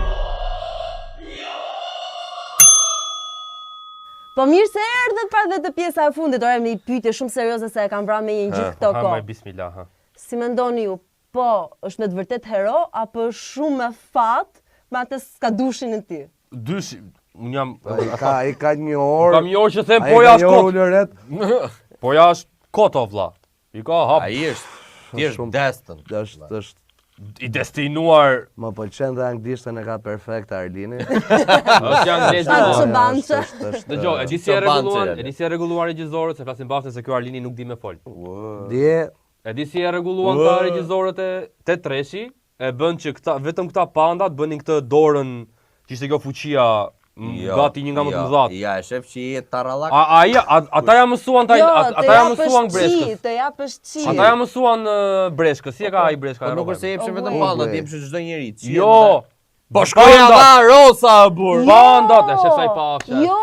Po mirë se erdhët pra dhe të pjesa e fundit, ore me një pyetje shumë serioze se e kam vrarë me një gjithë këto Ha, kohë. maj bismillah, ha. Si mendoni ju, po është me të vërtet hero apo është shumë me fat me atë s'ka dushin e ti? Dysh, unë jam I ka një orë. kam një orë që them Ai po ka ja një orë kot. ulëret. Po ja është kot o vlla. I ka hap. Ai është destin. Është I destinuar. më pëlqen dhe anglishtën e ka perfekt Arlini. Është anglez. Sa bançe. Dëgjoj, e di si e rregulluan, e di si e rregulluan regjizorët, se flasim bashkë se ky Arlini nuk di me fol. Dje E di si e rregulluan këta regjizorët te treshi, e bën që këta vetëm këta pandat bënin këtë dorën që ishte kjo fuqia gati një nga më të mëdhat. Ja, e shef që je tarallak. Ata ja mësuan ata ja mësuan breshkës. Të japësh qi. Ata ja mësuan breshkës. Si e ka ai breshka? Po nuk është se jepshin vetëm pandat, jepshin çdo njeri. Jo. Po shkoja nga Rosa burr. Pandat, e shef sa i pashë. Jo.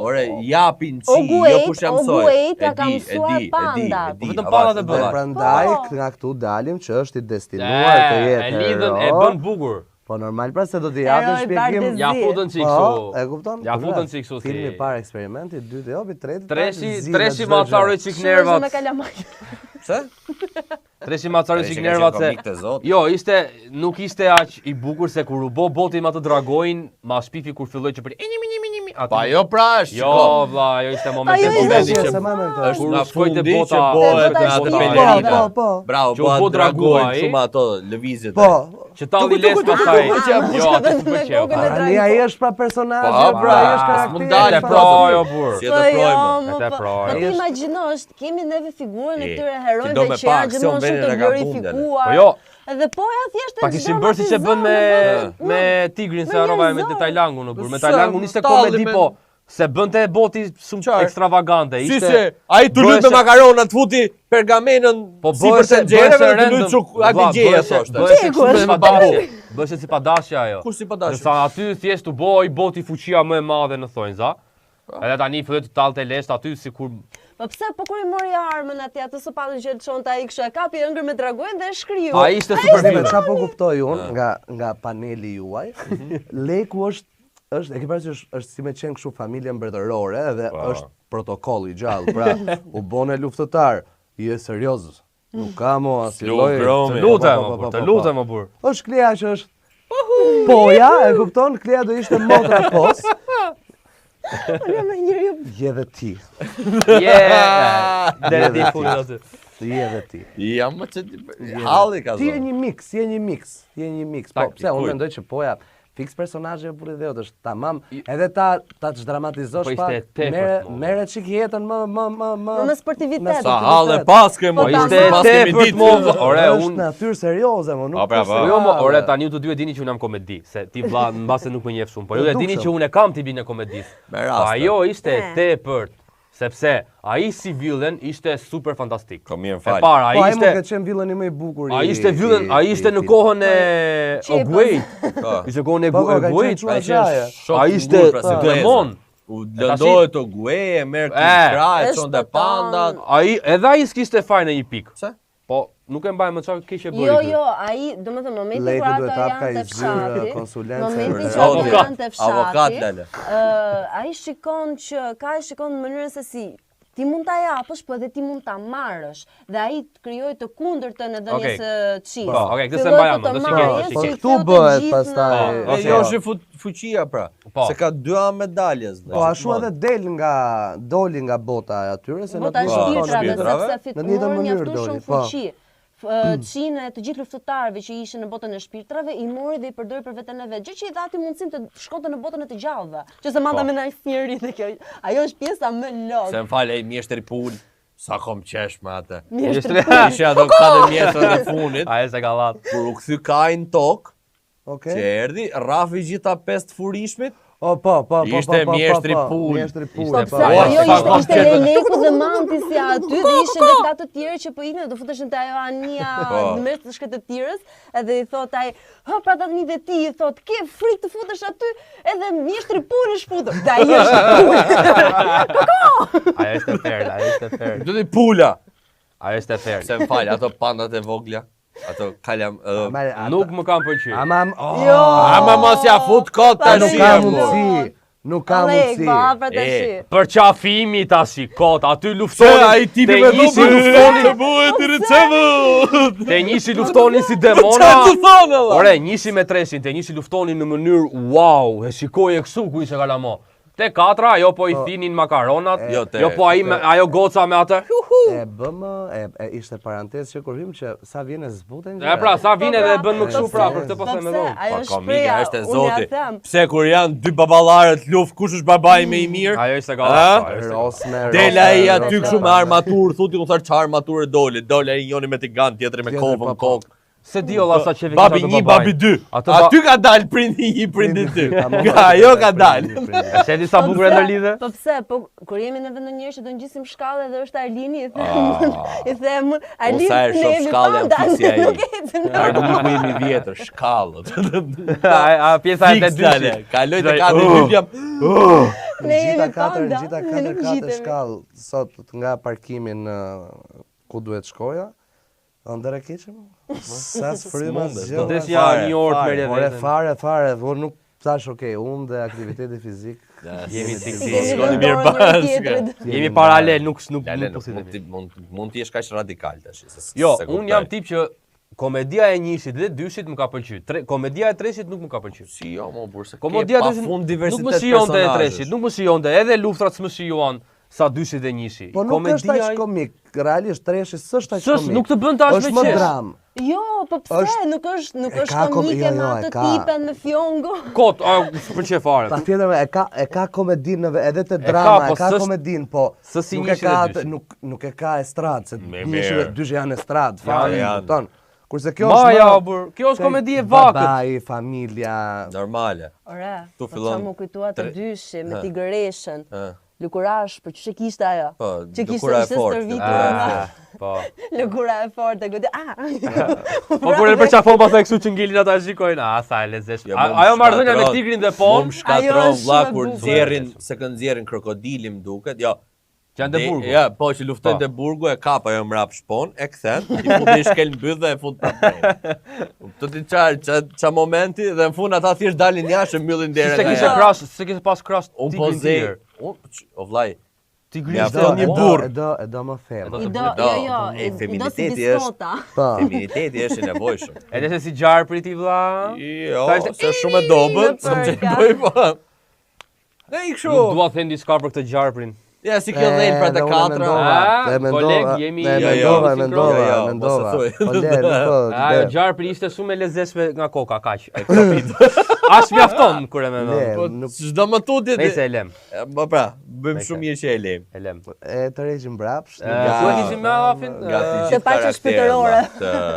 Ore, japin qi, jo kush jam soi. Oguejt ja ka mësuar pandat. Vetëm pandat e dhe bëlla. prandaj nga këtu dalim që është i destinuar të jetë E lidhen, e hero. bën bukur. Po normal pra se do t'i japin Heroi shpjegim. Bardezi. Ja futën si Po, kështu. e kupton? Ja futën si kështu si. Filmi i parë eksperimenti, i dytë jopi, i treti. Treshi ma caroj çik nervat. Me kalamaj. Pse? Treshi ma caroj çik nervat se. Jo, nuk ishte aq i bukur se kur u bë boti me atë dragojin, ma shpifi kur filloi që për Pa jo pra, Jo, vlla, jo ishte momenti Ajo ishte momenti se që më me këtë. është kur nga shkojte fundi bota, që bëhet bota në atë shpirë. pelerina. Po. Bravo, Që u bë bëhet draguaj, dragojnë shumë ato lëvizjet. Po. që talli les pastaj. Jo, atë nuk pëlqeu. Ani ai është pra personazhi, Po, pra ai është s'mund karakteri. dalë E pro, jo burr. Si e të projmë. E te proj. Po ti imagjinosh, kemi neve figurën e këtyre ti herojve do me që janë pak, se gjithmonë unë vjen shumë të nga glorifikuar. Po jo, Edhe po ja thjesht pa kishin bërë siç e bën me tigrin se harrova me Tajlangun në burr. Me Sa, Tajlangun ishte talli komedi me- po. Se bënte boti shumë Qarë? ekstravagante. Si Ishte se, ai të lut me makarona, të futi pergamenën po si për të nxjerrë dhe të lut çuk aty gjeje thoshte. Bëhej si padashje. Bëhej si padashje ajo. Kush si padashje? Sa aty thjesht u boi boti fuqia më e madhe në thonjza. Edhe tani filloi të tallte leshtë aty sikur Po pse po kur i mori armën atje, atë sopatën që çonte ai kështu e kapi ëngër me dragojnë dhe e shkriu. ai ishte super Me film. çfarë po kuptoj unë nga paneli juaj, Leku është e ke parasysh është si me qenë kështu familje mbretërore dhe është protokoll i gjallë. Pra, u bone luftëtar, je serioz. Nuk ka mo as lloj. Të lutem më burr. Është Klea që është poja, e kupton? Klea do ishte motra pos. Unë me njëri Je dhe ti. Deri ti fundi aty. Je dhe ti. Jam më që halli ka Ti je zonë. një mix, je një mix. Po, pse unë mendoj që poja fix personazhi e burrit dheut është tamam, edhe ta ç'dramatizosh Po pa. ishte tepër, mo. Merret çik jetën me sportivitet. Sa halle paske më Po ishte pas kemi tepër ditë. mo. Ore është unë natyrë serioze, mo, nuk. Po, pra, është po. se- Jo, mo, ore tani ju të dy e dini që unë jam komedi, se ti vlla mbase nuk më njeh shumë, po ju e dini që unë e kam tipin e komedisë. Me Po raste. ajo ishte tepër, sepse ai si villen ishte super fantastik. Ko mirë E fal. para, Po ai ai më ka ishte qenë villani më i bukur. ai ishte villen, ai ishte në kohën e Qepës. Oguejt. Po. Ishte kohën e Po, ka qenë Oguejt. çuar Ai gjaja. shok Ai i ishte ngurë, pra, si demon. U lëndohet o gueje, merr kraj, E çonte shpëton. pandat. Edhe ai s'kishte fajin në një pikë. Pse? Po nuk e mbaj më çfarë kishte bërë. Jo, ky. jo, ai, domethënë momentin Leku kur duhet ato hap ka janë i te zyrë fshati, konsulencë. momentin që Avokat. ato janë te Avokat, fshati, Lale. ai shikon në mënyrën se si ti mund ta japësh, po edhe ti mund ta marrësh. Dhe ai krijoi të kundërtën e dhënies së çis. Po, okay, këtë se mbajam, do shikoj. Po këtu bëhet pastaj. Po, E jo është fuqia pra. Po. Se ka 2 medaljes. Po ashtu edhe doli nga bota e atyre se Bota e Po, shpirtrave, shpirtrave. sepse Në një morën mënyrë mjaftu doli, shumë po. fuqi. Çinë të gjithë luftëtarëve që ishin në botën e shpirtrave i mori dhe i përdori për veten e vet, gjë që i dha aty mundësinë të shkonte në botën e të gjallëve. Që se manda me asnjëri dhe kjo. Ajo është pjesa më lodh. Se më fal, ai mjeshtri pul. Sa kom qesh me atë. Mjeshtri Ishe ato 4 mjeshtrat e funit. Ai s'e ka llat. Kur u kthy kajnë tok, Okej. që erdhi, rafi gjitha 5 furishmit. Po. Ishte mjeshtri pul. Mjeshtri pul. Po pse Po, ajo sa ishte Leleku dhe Mantisi aty dhe ishin dhe këta të tjerë që po ikën do futeshin te ajo Ania Po. në mes të shkëtetyrës, edhe i thot ai, "Ha pra tani dhe ti", i thot, "Ke frikë të futesh aty?" Edhe mjeshtri pul është futur. Dhe ai është pul. Ai është fair. Do të pula. Ai është fair. Se më fal, ato pandat e vogla. Ato kalam Nuk më kanë pëlqyer. Ama Jo. Ama mos ja fut kot tash. nuk ka mundësi. Nuk ka mundësi. Pra tash. Për qafimi tash, kot, aty luftoni. ai tipi me njësi luftoni. Te njësi luftoni si demona. Ore, njësi me tresin, te njësi luftoni në mënyrë wow, e shikoj e kësu ku ishe kalamo. Te katra, ajo po I thinin makaronat, jo po ajo goca me atë. E bëm, ishte parantezë që kur hym që sa vjen e zbuten. E pra, sa vjen edhe bën më kështu pra, për këtë po them edhe unë. Ajo Komika është e unë ja zoti. them. Pse kur janë dy baballarët luft, kush është babai më I mirë? Ajo ishte galla. Rosme. Dela ai aty kështu me armaturë, thotë unë thar çfarë armaturë dole ai njëri me tigan, tjetri me kovën kokë. Se di olla sa çeve Babi 1, babi 2. Aty ka dal prindi 1, prindi 2. Ajo ka dal. Se di sa bukur e ndërlidhe? Po pse? Po kur jemi në vend ndonjëherë që do ngjisim shkallë dhe është Arlini, I them Arlini. Sa e shoh shkallën fisi ai. Arlini ku jemi vjetër, shkallët. A pjesa e dyshit. Kaloj te katër dyshit. Ne jemi Gjitha katër shkallë sot nga parkimi në ku duhet shkoja. Ndër e keqëm? Sa s'fryma zgjë. Desja një orë të merje Ore vetën. fare, por nuk thash okay, unë dhe aktiviteti fizik. Jemi Shkoni mirë bashkë. Jemi paralel, nuk po si themi. Mund të jesh kaq radikal tash. Jo, unë jam tip që komedia e njësit dhe dyshit më ka pëlqyer. Komedia e tresit nuk më ka pëlqyer. Si jo, më burse. Komedia e dyshit nuk më shijonte e tresit, nuk më shijonte, edhe luftrat s'më shijuan sa dyshit e njësi. Po nuk është aq komik, realisht treshi s'është aq komik. Nuk të bën tash me Është më qesh. dram. Jo, po pse? Nuk është komike me atë tipen në fjongo. Kot, s'pëlqej fare. Patjetër e ka komedinë edhe te drama, po e ka komedinë, po si nuk e ka nuk e ka estradë, se njëshi dyshi janë estradë, fare, kupton. Kurse kjo është kjo është komedi e vakët. Babai, familja, normale. Ore, Tu po fillon çfarë më kujtua të dyshi me tigëreshën. Lëkurash, për që kishte ajo? Po, që lëkura e fortë. Po. Lëkura e fortë, gote. Po kur e përqafon pas e kështu që ngilin ata shikojnë, sa e lezeshme. Ajo marrëdhënia me tigrin dhe pon. Më shkatron vlla kur nxjerrin, se kanë nxjerrin krokodilin duket. Jo. Që janë te burgu. Ja, po që luftojnë te burgu e kap ajo mrap shpon, e kthen, I futi I shkel mbyll dhe e fut prapë. Të ti ça momenti dhe në fund ata thjesht dalin jashtë mbyllin derën. Se kishte krash, se kishte pas krash tigrin tjetër. O vllai. Tigri ishte një burr. E do më them. Feminiteti është. Feminiteti është I nevojshëm. Edhe se si gjarpri ti vlla? Jo, se shumë e dobët, s'm çoj po. Ne I kshu. Dua të them diçka për këtë gjarprin. Ja, si kjo dhejnë pra të katra. Koleg, jemi... Mendova. Ajo gjarpri ishte shumë e lezeshme nga koka, kaq. As mjafton kur e mendon. Çdo më tuti. Nëse e lem. Po pra, bëjmë shumë mirë që e lem. E lem. E të regjim brapsht. Ku e kishim me afin? Se paqe shpirtërore.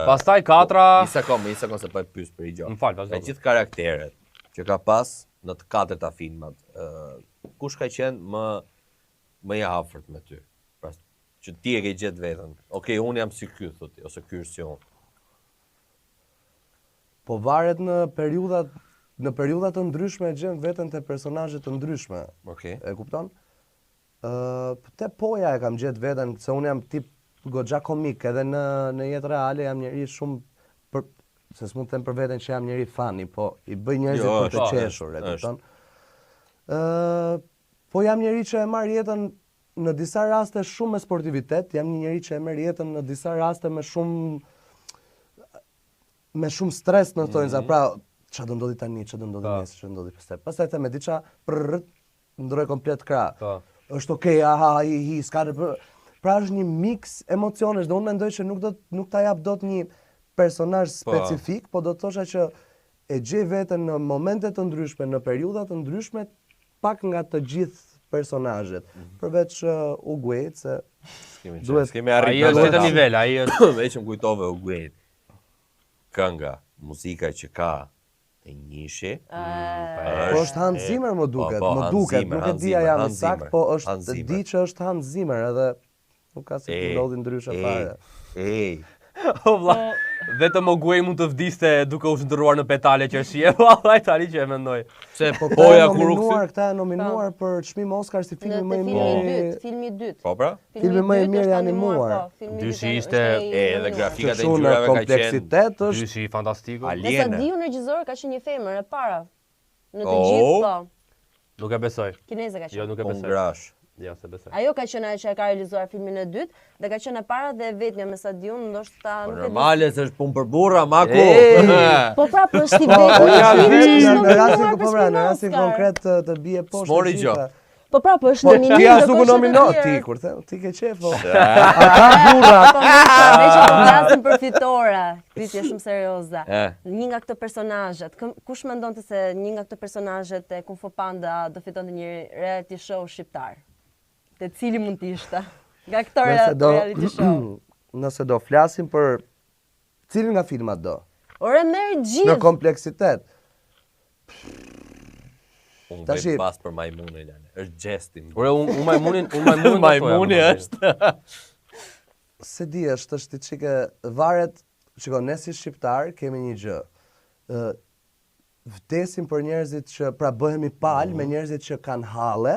Pastaj katra... Një sekond se po e pyes për I gjë. M'fal, vazhdo. Me gjithë karakteret që ka pas në të katërta filmat, kush ka qenë më I afërt me ty? Pra, që ti e ke gjetë veten. Okej, unë jam si ky, thotë, ose ky është si unë. Po varet në periudha të ndryshme e gjen veten te personazhe të ndryshme. Okej. E kupton? Te poja e kam gjetë veten se unë jam tip goxha komik, edhe në jetë reale jam njeri shumë se s'mund të them për veten që jam njeri fani, po I bëj njerëzit për të qeshur, e kupton? Po jam njeri që e marr jetën në disa raste shumë me sportivitet, jam një njeri që e merr jetën në disa raste me shumë stres në thonjza, pra çfarë do ndodhi tani, çfarë do ndodhi nesër, çfarë do ndodhi pastaj. Pastaj them diçka ndroj komplet krah. Është okay, s'ka. Pra është një mix emocionesh, dhe unë mendoj që nuk ta jap dot një personazh specifik, po do të thosha që e gjej veten në momente të ndryshme, në periudha të ndryshme, pak nga të gjithë personazhet, përveç Uguajt se kemi arritur. Ai është në nivel, ai është. Veç më kujtove Uguajt. Kënga, muzika që ka e njishi. Po është Hans Zimmer më duket, nuk e dia jam sakt, po është di që është Hans Zimmer edhe nuk ka se ndodhi ndryshe fare. O vlla, vetëm Oguaj mund të vdiste duke u shndërruar në petale qershie, vallai tani që e mendoj. Se poja kur u këta janë nominuar për çmim Oscar si filmi më I mirë. Filmi I dytë. Po pra? Filmi më I mirë I animuar. Dyshi ishte edhe grafikat e ngjyrave ka kompleksitet është. Dyshi fantastiku. Nëse di unë regjisor ka qenë një femër e para. Në të gjithë po. Nuk e besoj. Kineze ka qenë. Jo, nuk e besoj. Grash. Jo, se besoj. Ajo ka qenë ajo që e ka realizuar filmin e dytë dhe ka qenë e para dhe e vetmja me Sadiun, ndoshta nuk e di. Normale se është punë për burra, maku. Po prapë është i vetmi. Në rastin konkret të bie poshtë. S'mori gjë. Po prapë është nominier. Ti as nuk u nomino ti kur the, ti ke qef. Ata burra. Ne që flasim për fitore, pyetje shumë serioze. Një nga këto personazhet, kush mendonte se një nga këto personazhet e Kung Fu Panda do fitonte një reality show shqiptar? Te cili mund të ishte? Nga këto reality show. Nëse do flasim për cilin nga filmat do? Ore merr gjithë. Në kompleksitet. Unë Tashi- vej pas për majmunin, Lane. Është gjestin. Ore, unë majmunin Majmuni është. Se di, është ti çike varet, shiko, ne si shqiptar kemi një gjë. Vdesim për njerëzit që pra bëhemi pal me njerëzit që kanë halle,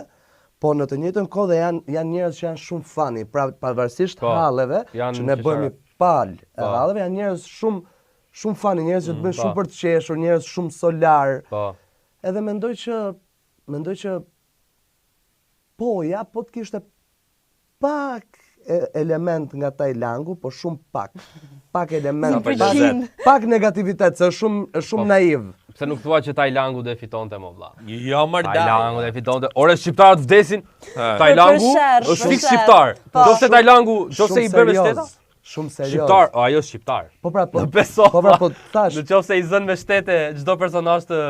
po në të njëjtën kohë dhe janë njerëz që janë shumë funny, pra pavarësisht Po, halleve janë që ne qeshara. bëhemi pal e Po. halleve, janë njerëz shumë funny, njerëz që të bëjnë po. shumë për të qeshur, njerëz shumë solar. Po. Edhe mendoj që po, ja, po të kishte pak element nga Tajlangu, po shumë pak. Pak element, pak negativitet, se është shumë naiv. Pse nuk thua që Tajlangu do e fitonte më vlla? Jo, mërda. Tajlangu do e fitonte. Ore, shqiptarët vdesin. Tajlangu Për sherr, është për fik sherr. shqiptar. Po. Qofse Tajlangu, qofse i bërë me serios, shteta, Shumë serios. shqiptar, ajo është shqiptar. Po pra, po. Beso. Po pra, po thash. Në qofse i zën me shtete çdo personazh të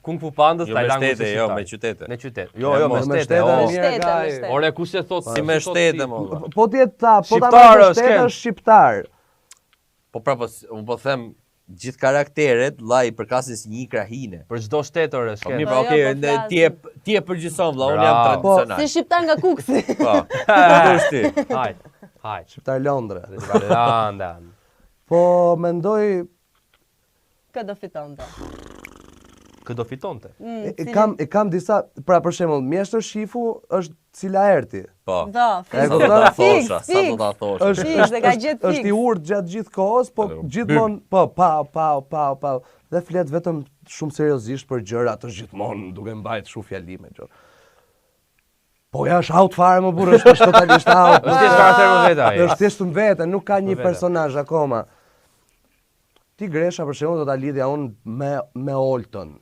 Kung Fu Pandës, Jo me Tajlangu është shtete, shqiptar. jo me qytete. Me qytet. Jo, me me shtete. shtete, o. me Shtete, Gaj. me shtete. Ore, kush e thot Si me shtete, mo. vlla. Po t'jetë ta, po ta Shqiptar me është, shtetë kem. është shqiptar. Po pra, unë po them gjithë karakteret, lla i përkasin si një krahine. Për çdo shtet ore, Po s'kem. mirë, Po, pra, jo, okay, po flasim. ti e përgjithson, vlla, unë jam Bravo. tradicional. Si shqiptar nga Kuksi. Po. Ku është ti? Haj. Shqiptar Londra. Landa. Po mendoj, Kë do fitonte? Kë do fitonte? e kam disa, pra për shembull, Mjeshtër Shifu është cila erti. Po. Do, E Sa do kupton? ta fix, thosha, sa do fix. ta thosha. Fix, dhe ka gjetë Është i fix. urtë gjatë gjithë kohës, po gjithmonë po pa. Dhe flet vetëm shumë seriozisht për gjëra të gjithmonë duke mbajt shumë fjalime gjë. Po ja është out fare më burrë, është totalisht out. Është thjesht karakter më vetë ai. Është thjesht në vete, nuk ka një vete. personazh akoma. Tigresha për shembull do ta lidhja unë me Olton.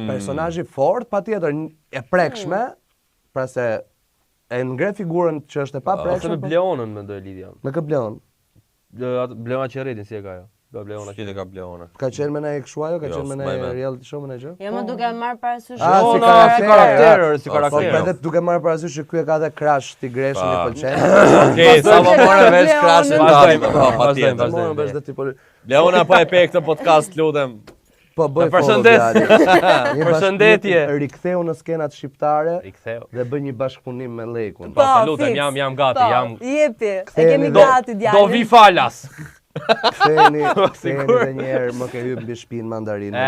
Personazhi fort patjetër, e prekshme, pra se e ngre figurën që është e Ose me paprekshme. Bleonën mendoj lidhja. Me kë Bleon? Bleona Qerretin si e ka ajo? Do Bleona. Shqite ka bleona. Ka qenë me ne kështu ajo, ka Jo, qenë me ne s'mbaj mend. reality show me ne gjë? Jo, më duke marrë parasysh. Ah, si si karakter, karakter, si Po, Po karakter. edhe duke marrë parasysh që ky e ka dhe crush Tigreshën i Pa. pëlqen. Okej, sa po morë vesh Bleonën. krashin Vazhdojmë, tanë. Po, vazhdojmë, patjetër. vazhdojmë. Morën vesh dhe ti po Bleona po e pe këtë podcast, lutem. po bëj Të përshëndet. Përshëndetje. Riktheu në skenat shqiptare I ktheu. dhe bëj një bashkëpunim me Lekun. Po, të lutem, jam gati, jam. Jepi, e Kthehemi kemi do- gati djalin. Do vi falas. Ktheheni edhe një herë më ke hyrë mbi shpinë mandarinë.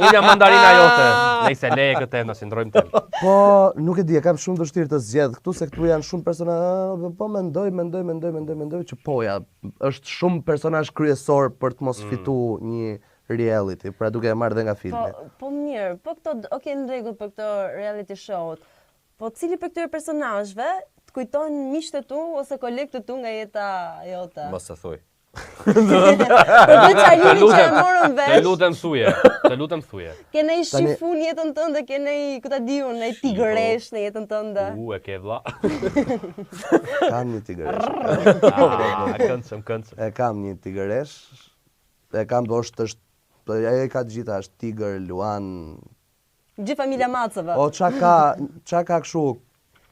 Unë jam mandarina jote. Nëse leje këtë na ndrojmë tem. Po, nuk e di, e kam shumë vështirë të zgjedh këtu se këtu janë shumë personazhe, po mendoj që po ja, është shumë personazh kryesor për të mos fitu një reality, pra duke e marrë dhe nga filmi. Po mirë, po këto, okay, në rregull për këto reality show-t. Po cili për këtyre personazhve të kujtojnë miqtë e tu ose kolegët e tu nga jeta jote? Mos e thuj. Përveç Alini që e morën Të vesh, lutem thuje. kene i shifun në jetën tënde, kene i, ku ta di unë, i tigresh në jetën tënde. E ke vlla. Kam një tigresh. Këndshëm. E kam një tigresh. E kam është ajo ka të gjitha, është tigër, luan. Gjithë familja Macëve. O qa ka kështu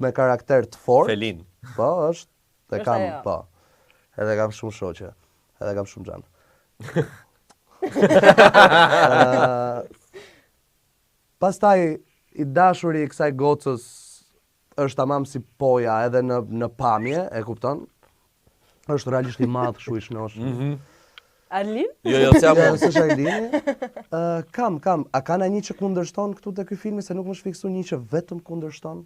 me karakter të fort. Felin. Po, është. E Është kam, ajo. po. Edhe kam shumë shoqe. Edhe kam shumë xhan. Pastaj i dashuri i kësaj gocës është tamam si poja edhe në pamje, e kupton? Është realisht i madh, kështu i shnosh. Arlin? Jo, se jam Ja, s'është Ailini. Kam. A ka një që kundërshton këtu te ky filmi se nuk më shfiksu një që vetëm kundërshton?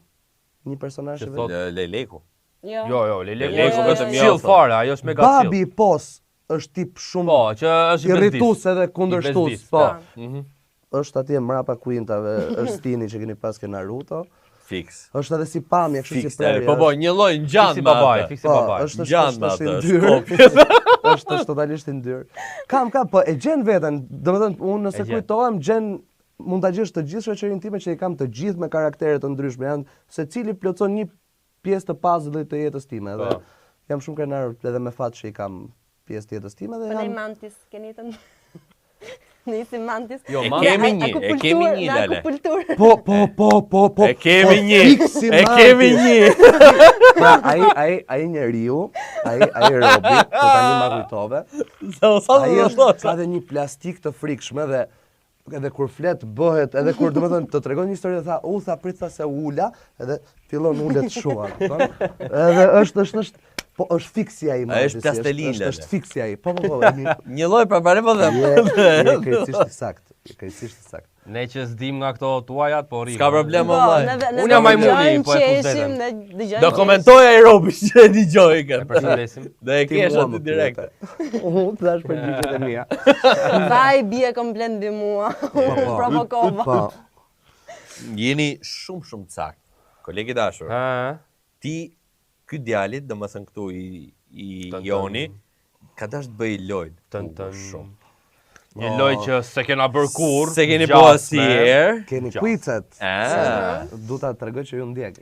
Një personazh Që që thot- vetëm. Leleku. Jo, Leleku Leleku vetëm chill jo, fare, ajo është mega chill. Babi i pos është tip shumë Po, që është irritus edhe kundërshtus, bezdis. po. është atje mrapa kuintave, është stini që keni pas ke Naruto. Fix. Është edhe si pamje, kështu si Fix. prerje. Po një lloj ngjan Fiksi me babaj, atë. fiksi babaj. është Ngjan me është i atë. ndyrë. Është totalisht i ndyrë. Kam, po e gjen veten. Domethënë unë nëse E gjen. kujtohem gjen mund ta gjesh të gjithë shoqërinë time që i kam të gjithë me karaktere të ndryshme, janë secili plotson një pjesë të puzzle-it të jetës time dhe jam shumë krenar edhe me fat që i kam pjesë të jetës time dhe Po ne jam Mantis, keni të Nisi Mantis. Jo, E Mantis- kemi një, e kemi një Lale. Akupunkturë. Po. E kemi një. fiksi E Mantis. kemi një. Pra, ai njeriu, ai robi, që tani ma kujtove. Ai është ka dhe një plastik të frikshme dhe edhe kur flet bëhet, edhe kur domethënë të tregon një histori dhe tha prit tha se ula, edhe fillon ulet shumë, kupton? Edhe është po është fiksi ai Ai është plastelin, është fiksi ai. Po. Një lloj pra bare po them. Je krejtësisht i saktë. Ne që s'dim nga këto tuajat, po rrim. S'ka problem vallaj. Unë jam majmuni, po e fus Do komentoj ai robi që e dëgjoj E këtë. përshëndesim. Do e kesh aty direkt. Unë thash për gjyqet e mia. Vaj bie komplet mbi mua. Provokova. Po. Jeni shumë sakt. Kolegi dashur, ti ky djalit, domethënë këtu i Joni, ka dash të bëj lojë. Shumë. Një loj që se kena bërë kur. Se keni po asnjëherë. Keni quicet. Du ta tregoj që ju ndjek.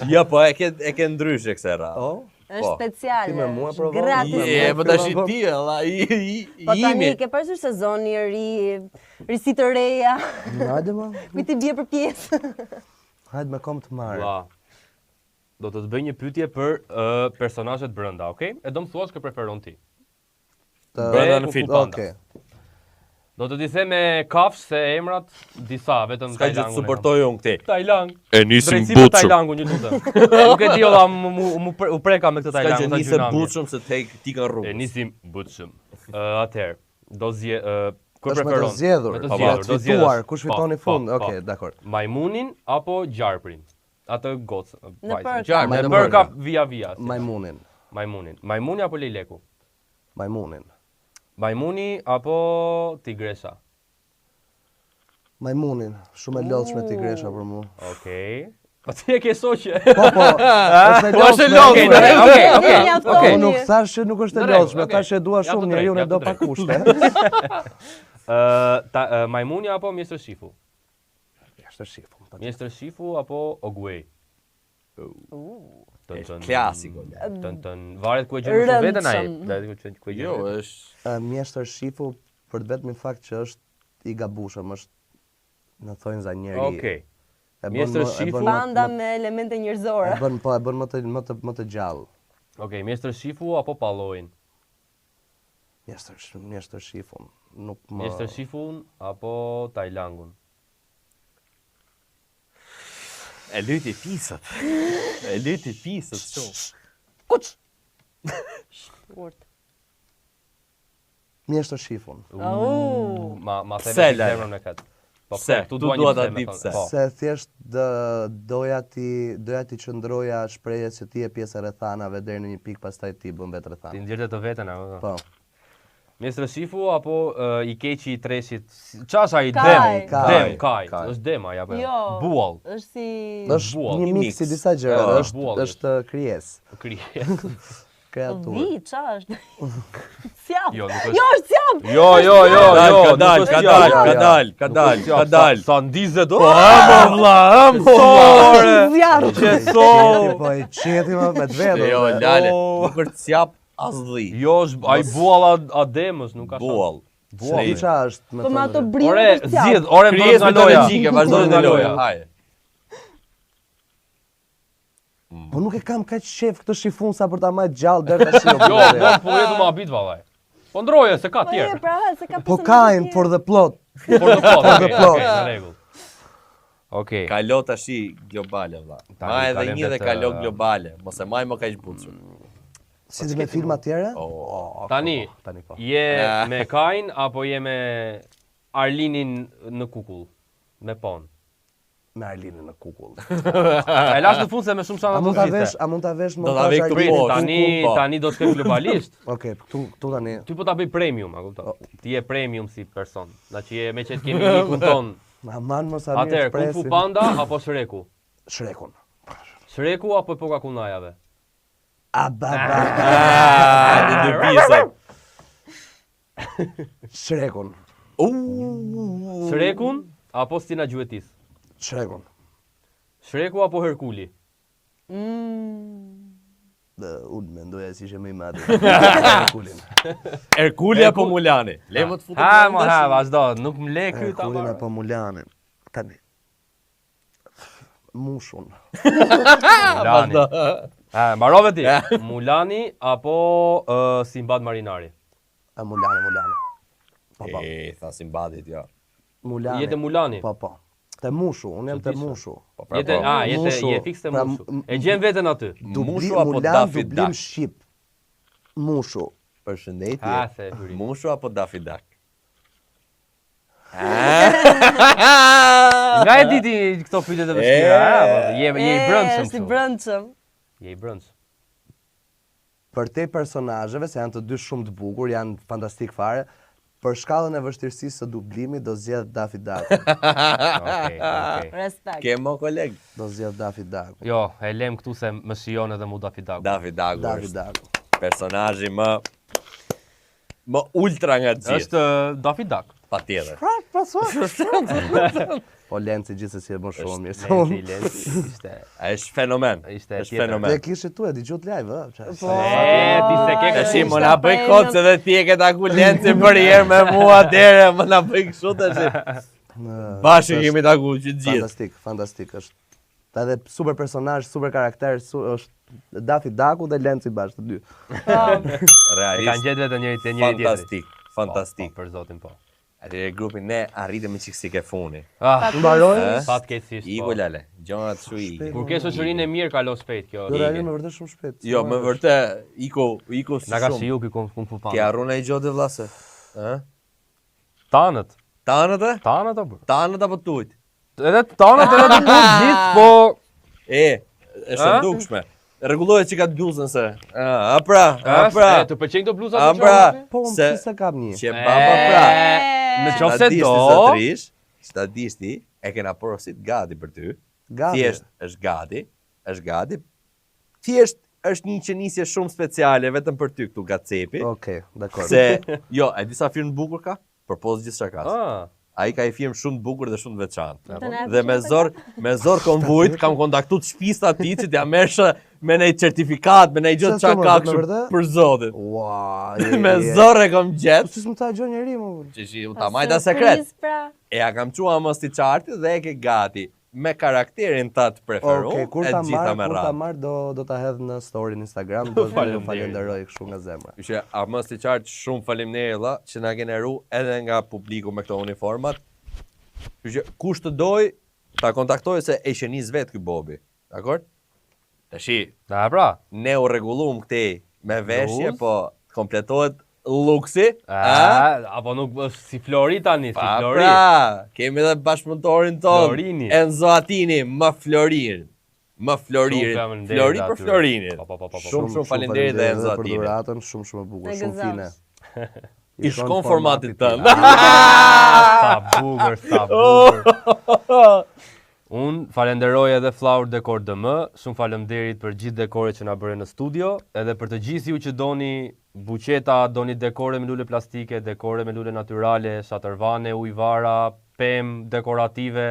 Jo, po e ke ndryshe kësaj radhe. Është speciale. Ti me mua provon? Gratis. Je, po tash ti valla, Po tani ke parasysh sezoni i ri, risi të reja. Hajde më. Kujt i bie për pjesë. Hajde me kom të marrë. Vlla. Do të bëj një pyetje për personazhet brenda, okay? E do më thuash kë preferon ti. Brenda në film. Okej. Do të di them me kafsh se emrat disa vetëm Ska gjë të Tajlangun. suportoj unë këti. Tajlang. E nisim Drejtësi për Buçum. Tajlangun, një lutem. Nuk e di olla u preka me këtë Ska gjë Tajlangun ta nisë gjynami. Buçum se ti kanë E rrugë. nisim Buçum. Atëherë, do zje ku Është me të preferon? zgjedhur. Me të Po, zgjedhur, do zgjedhësh. fituar, kush fiton në Po, fund? po, Okej, po. dakor. Majmunin apo gjarprin? Atë gocë. Në përka. Gjarprin, në Majmunin. përka via. Majmunin. Majmunin. Majmuni apo lejleku? Majmunin. Majmuni apo tigresha? Majmunin. Shumë e lodhshme tigresha për mua. Okej. Po ti e ke soqe. Po. Është e Po është e lodhshme. lodhshme. Okej. Unë nuk thash që nuk është e Në rregull, lodhshme, okej. thash që dua Jam shumë, të drejtë, njeriu ne jam do të pa drejtë. kushte. Majmuni apo mjestër shifu? Është shifu. Mjestër shifu apo ogwej? Klasiko. Varet ku e gjen më veten ai. Rëndshëm. Varet ku e gjen. Jo, është Mjeshtër shifu për të vetmin fakt që është i gabushëm, është në thonjë za njeri. Okej. E bën Mjeshtër më- e shifu- bën më- Banda me elemente njerëzore. E bën po, e bën më të gjallë. Okej, mjestër shifu apo pallojin? Mjeshtër shifun. Nuk më Mjestër shifun apo tajlangun? e lyti pisët. E lyti pisët shumë. Urt. Mjeshtër shifun. Ma Pse, theme Lale? zemrën e kat. Po Pse? këtu Tu dua dua një ta pse, di me thonë. pse. Po. Se thjesht doja ti qëndroja shprehje se ti je pjesë e rrethanave deri në një pikë pastaj ti bën vetë Ti rrethana. ndjerë të veten apo? Po. Mjestër shifu apo i keqi i treshit? Ç'ash ai Kaj. dem? Kaj. Është dem ai apo? Jo. Buall. Është si Është buall, një i mix i mix. disa gjërave, Po, është buall është krijesë, Krijes. kreaturë. vi, qa është? Sjap. Jo, nuk është. Jo, është sjap. Jo, Ka dal. Sa ndizet do? Po amo vlla, Zjarr. Qeti po e qeti më me të vetë. Jo, Lale, nuk është sjap as dhi. Jo, ai buall a demës, nuk ka. Buall. Buall. Ti ç'a është me Po me ato thënë? brilë Ore, është sjap. zgjidh, ore më Krijesë nga loja. mitologjike, vazhdojnë në loja. Hajde. Po nuk e kam kaq shef këtë shifun sa për ta marrë gjallë deri tash. Jo, po jetu më habit vallaj. Po ndroje se ka Po e tjerë. pra, se ka Po personazhe kain tjerë. for the plot. For the plot. Okej, plot. në rregull. Okej. Kalo tashi globale vlla. Tani Ma edhe kalem një dhe vetë, kalo globale. Mos e maj më kaq buçur. Si dhe me filma tjera? Tani, Tani po. je me Kain apo je me Arlinin në kukull? Me pon. Me Arlinën në kukull. E lash në fund se me shumë shana do të zgjidhte. A mund ta vesh Do ta vej këtu Arlinën poshtë. kukull? Tani do të shkoj globalisht. Okej, këtu tani. Ty po ta bëj premium, a kupton? Ti je premium si person. Na që je me që të kemi ikun ton. Aman mos a mirë Atëherë, Kung Fu shpresim. Panda apo Shreku? Shrekun. Shreku apo Epoka Kunajave? A ba. Në dy pjesë. Shrekun. Shrekun apo Stina Gjuetis? Shrekun. Shreku apo Herkuli? Unë mendoja si ishe më i madh. Herkulin. Erkuli apo Mulani? Le më të futem. Ha, mo ha, vazhdo, nuk më le ky ta Herkulin marr. apo Mulanin. Tani. Mushun. Mulani. Ha, mbarove ti. Mulani apo Simbad Marinari? A Mulani. Po. E, tha Simbadit, jo. Mulani. Jete Mulani? Po. Te mushu, unë jam te mushu. Jete, Mushu. je fikse Pra, mushu. E gjen veten aty. Mushu apo Mulan Daffy dublim Duck? shqip. Mushu. Përshëndetje. Ha, se hyri. Mushu apo Daffy Duck? Nga e diti këto pyetje të vështira, ha? Je i brëndshëm Si këtu. brëndshëm. Je i brëndshëm. Për te personazheve, se janë të dy shumë të bukur, janë fantastik fare, për shkallën e vështirësisë së dublimit do zgjedh Daffy Duck. Okej. Respekt. Ke mo koleg? Do zgjedh Daffy Duck. Jo, e lem këtu se më shijon edhe mu Daffy Duck. Daffy Duck Daffy është Duck. personazhi më ultra nga të gjithë. Është Daffy Duck. Patjetër. Po Lenci gjithsesi e më shumë mirë. Lenci ishte. Ai është fenomen. Ishte Është tjetër. fenomen. Dhe kishte tu e dëgjot live, ë? Ti se ke Tash kështu. më na bëj kot se dhe ti e ke taku Lenci për herë me mua atëherë, më na bëj kështu tash. Bashkë kemi taku që të gjithë. Fantastik është. Edhe super personazh, super karakter, është Daffy Ducku dhe Lenci bashkë të dy. E kanë Realisht. gjetë vetë njëri te njëri tjetri. Fantastik. Po, për zotin po. Atëherë grupin ne arritëm me çiksi ke funi. Ah, Mbarojmë. fatkeqësisht. Iku Po. lale, gjërat shu i. Kur ke shoqërinë e mirë kalon shpejt kjo. Do realisht me vërtet shumë shpejt. Jo, më vërtet, iku Na ka shumë. shiu ky Kung Fu Ke Panda. harrun ai gjotë vllase? Ë? Tanët. Tanët e? Tanët apo? Tanët apo tujt? Edhe tanët edhe të gjithë, po Është e dukshme. Rregullohet që ka bluzën se. A pra. Të pëlqejnë këto bluza A të pra. qoftë? Po, Se se kam një. që baba pra. Në qoftë se do. Statisti e kena porosit gati për ty. Gati. Thjesht është gati. Thjesht është një qenisje shumë speciale vetëm për ty këtu gacepi. Okej, dakor. Se jo, e disa firmë të bukur ka? Përpos gjithçka ka. Ah, Ai ka i firmë shumë të bukur dhe shumë të veçantë. Të na Dhe me zor konvojt kam kontaktuar të shtëpisë të atij që t'ja merrsh me një certifikat, me një gjë Qa çka më, ka me kështu vërtet? për zotin. Ua, Me zor e kam gjetë. Si s'më ta gjë njeri më. Që ta majta sekret. Pra. E ja kam qua mos ti qarti dhe e ke gati me karakterin ta të preferuar. Okej, kur e ta gjitha me radhë. marr do ta hedh në story në Instagram, do të falenderoj kështu nga zemra. Kështu a mos ti qartë shumë faleminderit valla që na keni ru edhe nga publiku me këto uniformat. Kështu kush të doj ta kontaktoj se e qenis vet ky Bobi. Dakor? Tashi, da pra. ne u rregullum këtej me veshje, po kompletohet luksi. Apo nuk është si Flori tani, si Pa Flori. pra, kemi edhe bashkëpunëtorin ton, Florini. Enzo Atini, më Florin. Më Floririn. Shumë faleminderit Flori për atyre. Florinin. Po. Shumë faleminderit dhe Enzo për Atini. dhuratën, shumë e bukur, Ne shumë fine. gëzojmë. I shkon formatit tënd. Sa bukur. Unë falenderoj edhe Flower Decor DM, shumë faleminderit për gjithë dekoret që na bëre në studio, edhe për të gjithë ju që doni buqeta, doni dekore me lule plastike, dekore me lule natyrale, shatërvane, ujvara, pemë dekorative.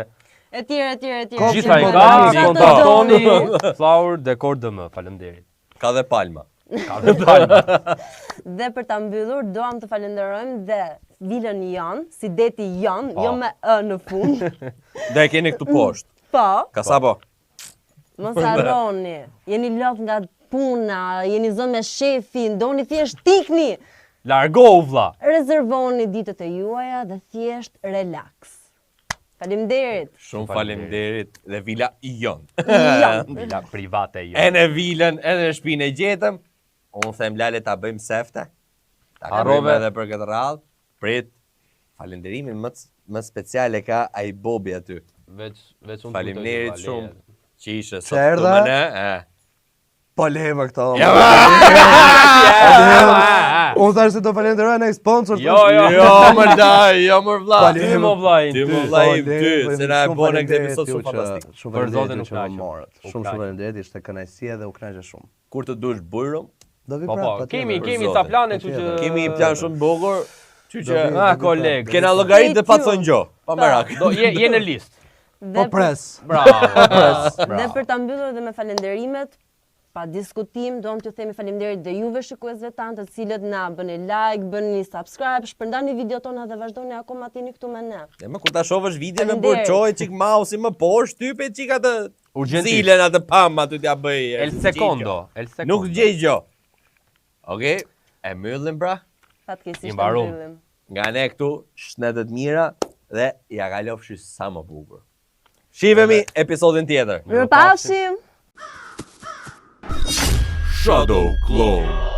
Etjere. Gjitha i ka, kontaktoni Flower Decor DM. Faleminderit. Ka dhe palma. Ka dhe palma. Dhe për ta mbyllur, doam të falenderojmë dhe vilën Jan, si deti Jan, Po. jo me ë në fund. Dhe e keni këtu poshtë. Po, Ka sa po? mos harroni. Jeni lot nga puna, jeni zënë me shefin, doni thjesht tikni. Largohu vlla. Rezervoni ditët e juaja dhe thjesht relax. Faleminderit. Shumë faleminderit dhe vila jon. Jan. Vila private jo. E në vilën, edhe në shtëpinë e gjetëm. Unë them lale ta bëjmë sefte. Ta Harrove. bëjmë edhe për këtë radhë. Prit. Falenderimin më special e ka ai Bobi aty. Veç unë. Faleminderit shumë që ishe sot Që këtu erdha? me ne. Po lema këto. Ja, Unë thash se do falenderoj në sponsor. Jo, më daj, jo më vlla. Ty më vllai. Ty më vllai ty, se na e bën këtë episod shumë fantastik. Shumë Për zotin faleminderit u që më knaqem. morët. U Shumë knaqem. faleminderit, ishte kënaqësi dhe u kënaqe shumë. Kur të dush bujrum, Do vi Po, prapë. kemi zotin. ca plane, kështu që kemi një plan shumë bukur, kështu që koleg. kena llogarit dhe pa thonë gjë. Pa merak. Do je në listë. Po pres. Bravo. Dhe për ta mbyllur dhe me falenderimet, pa diskutim, do t'ju themi faleminderit dhe juve shikuesve tanë, të cilët na bëni like, bëni subscribe, shpërndani video tona dhe vazhdoni akoma t'jeni këtu me ne. E më kur ta shohësh videon me Faleminderit. burçoj çik mouse më poshtë, type çik atë Urgentisht. zilen atë pam aty t'ja bëj. El secondo. Nuk gjej gjë. Okej, e mbyllim pra. Fatkeqësisht I mbarum. mbyllim. Nga ne këtu, shnetet mira dhe ja kalofshi sa më bukur. Shihemi episodin tjetër. Mirupafshim! Shadow Clone.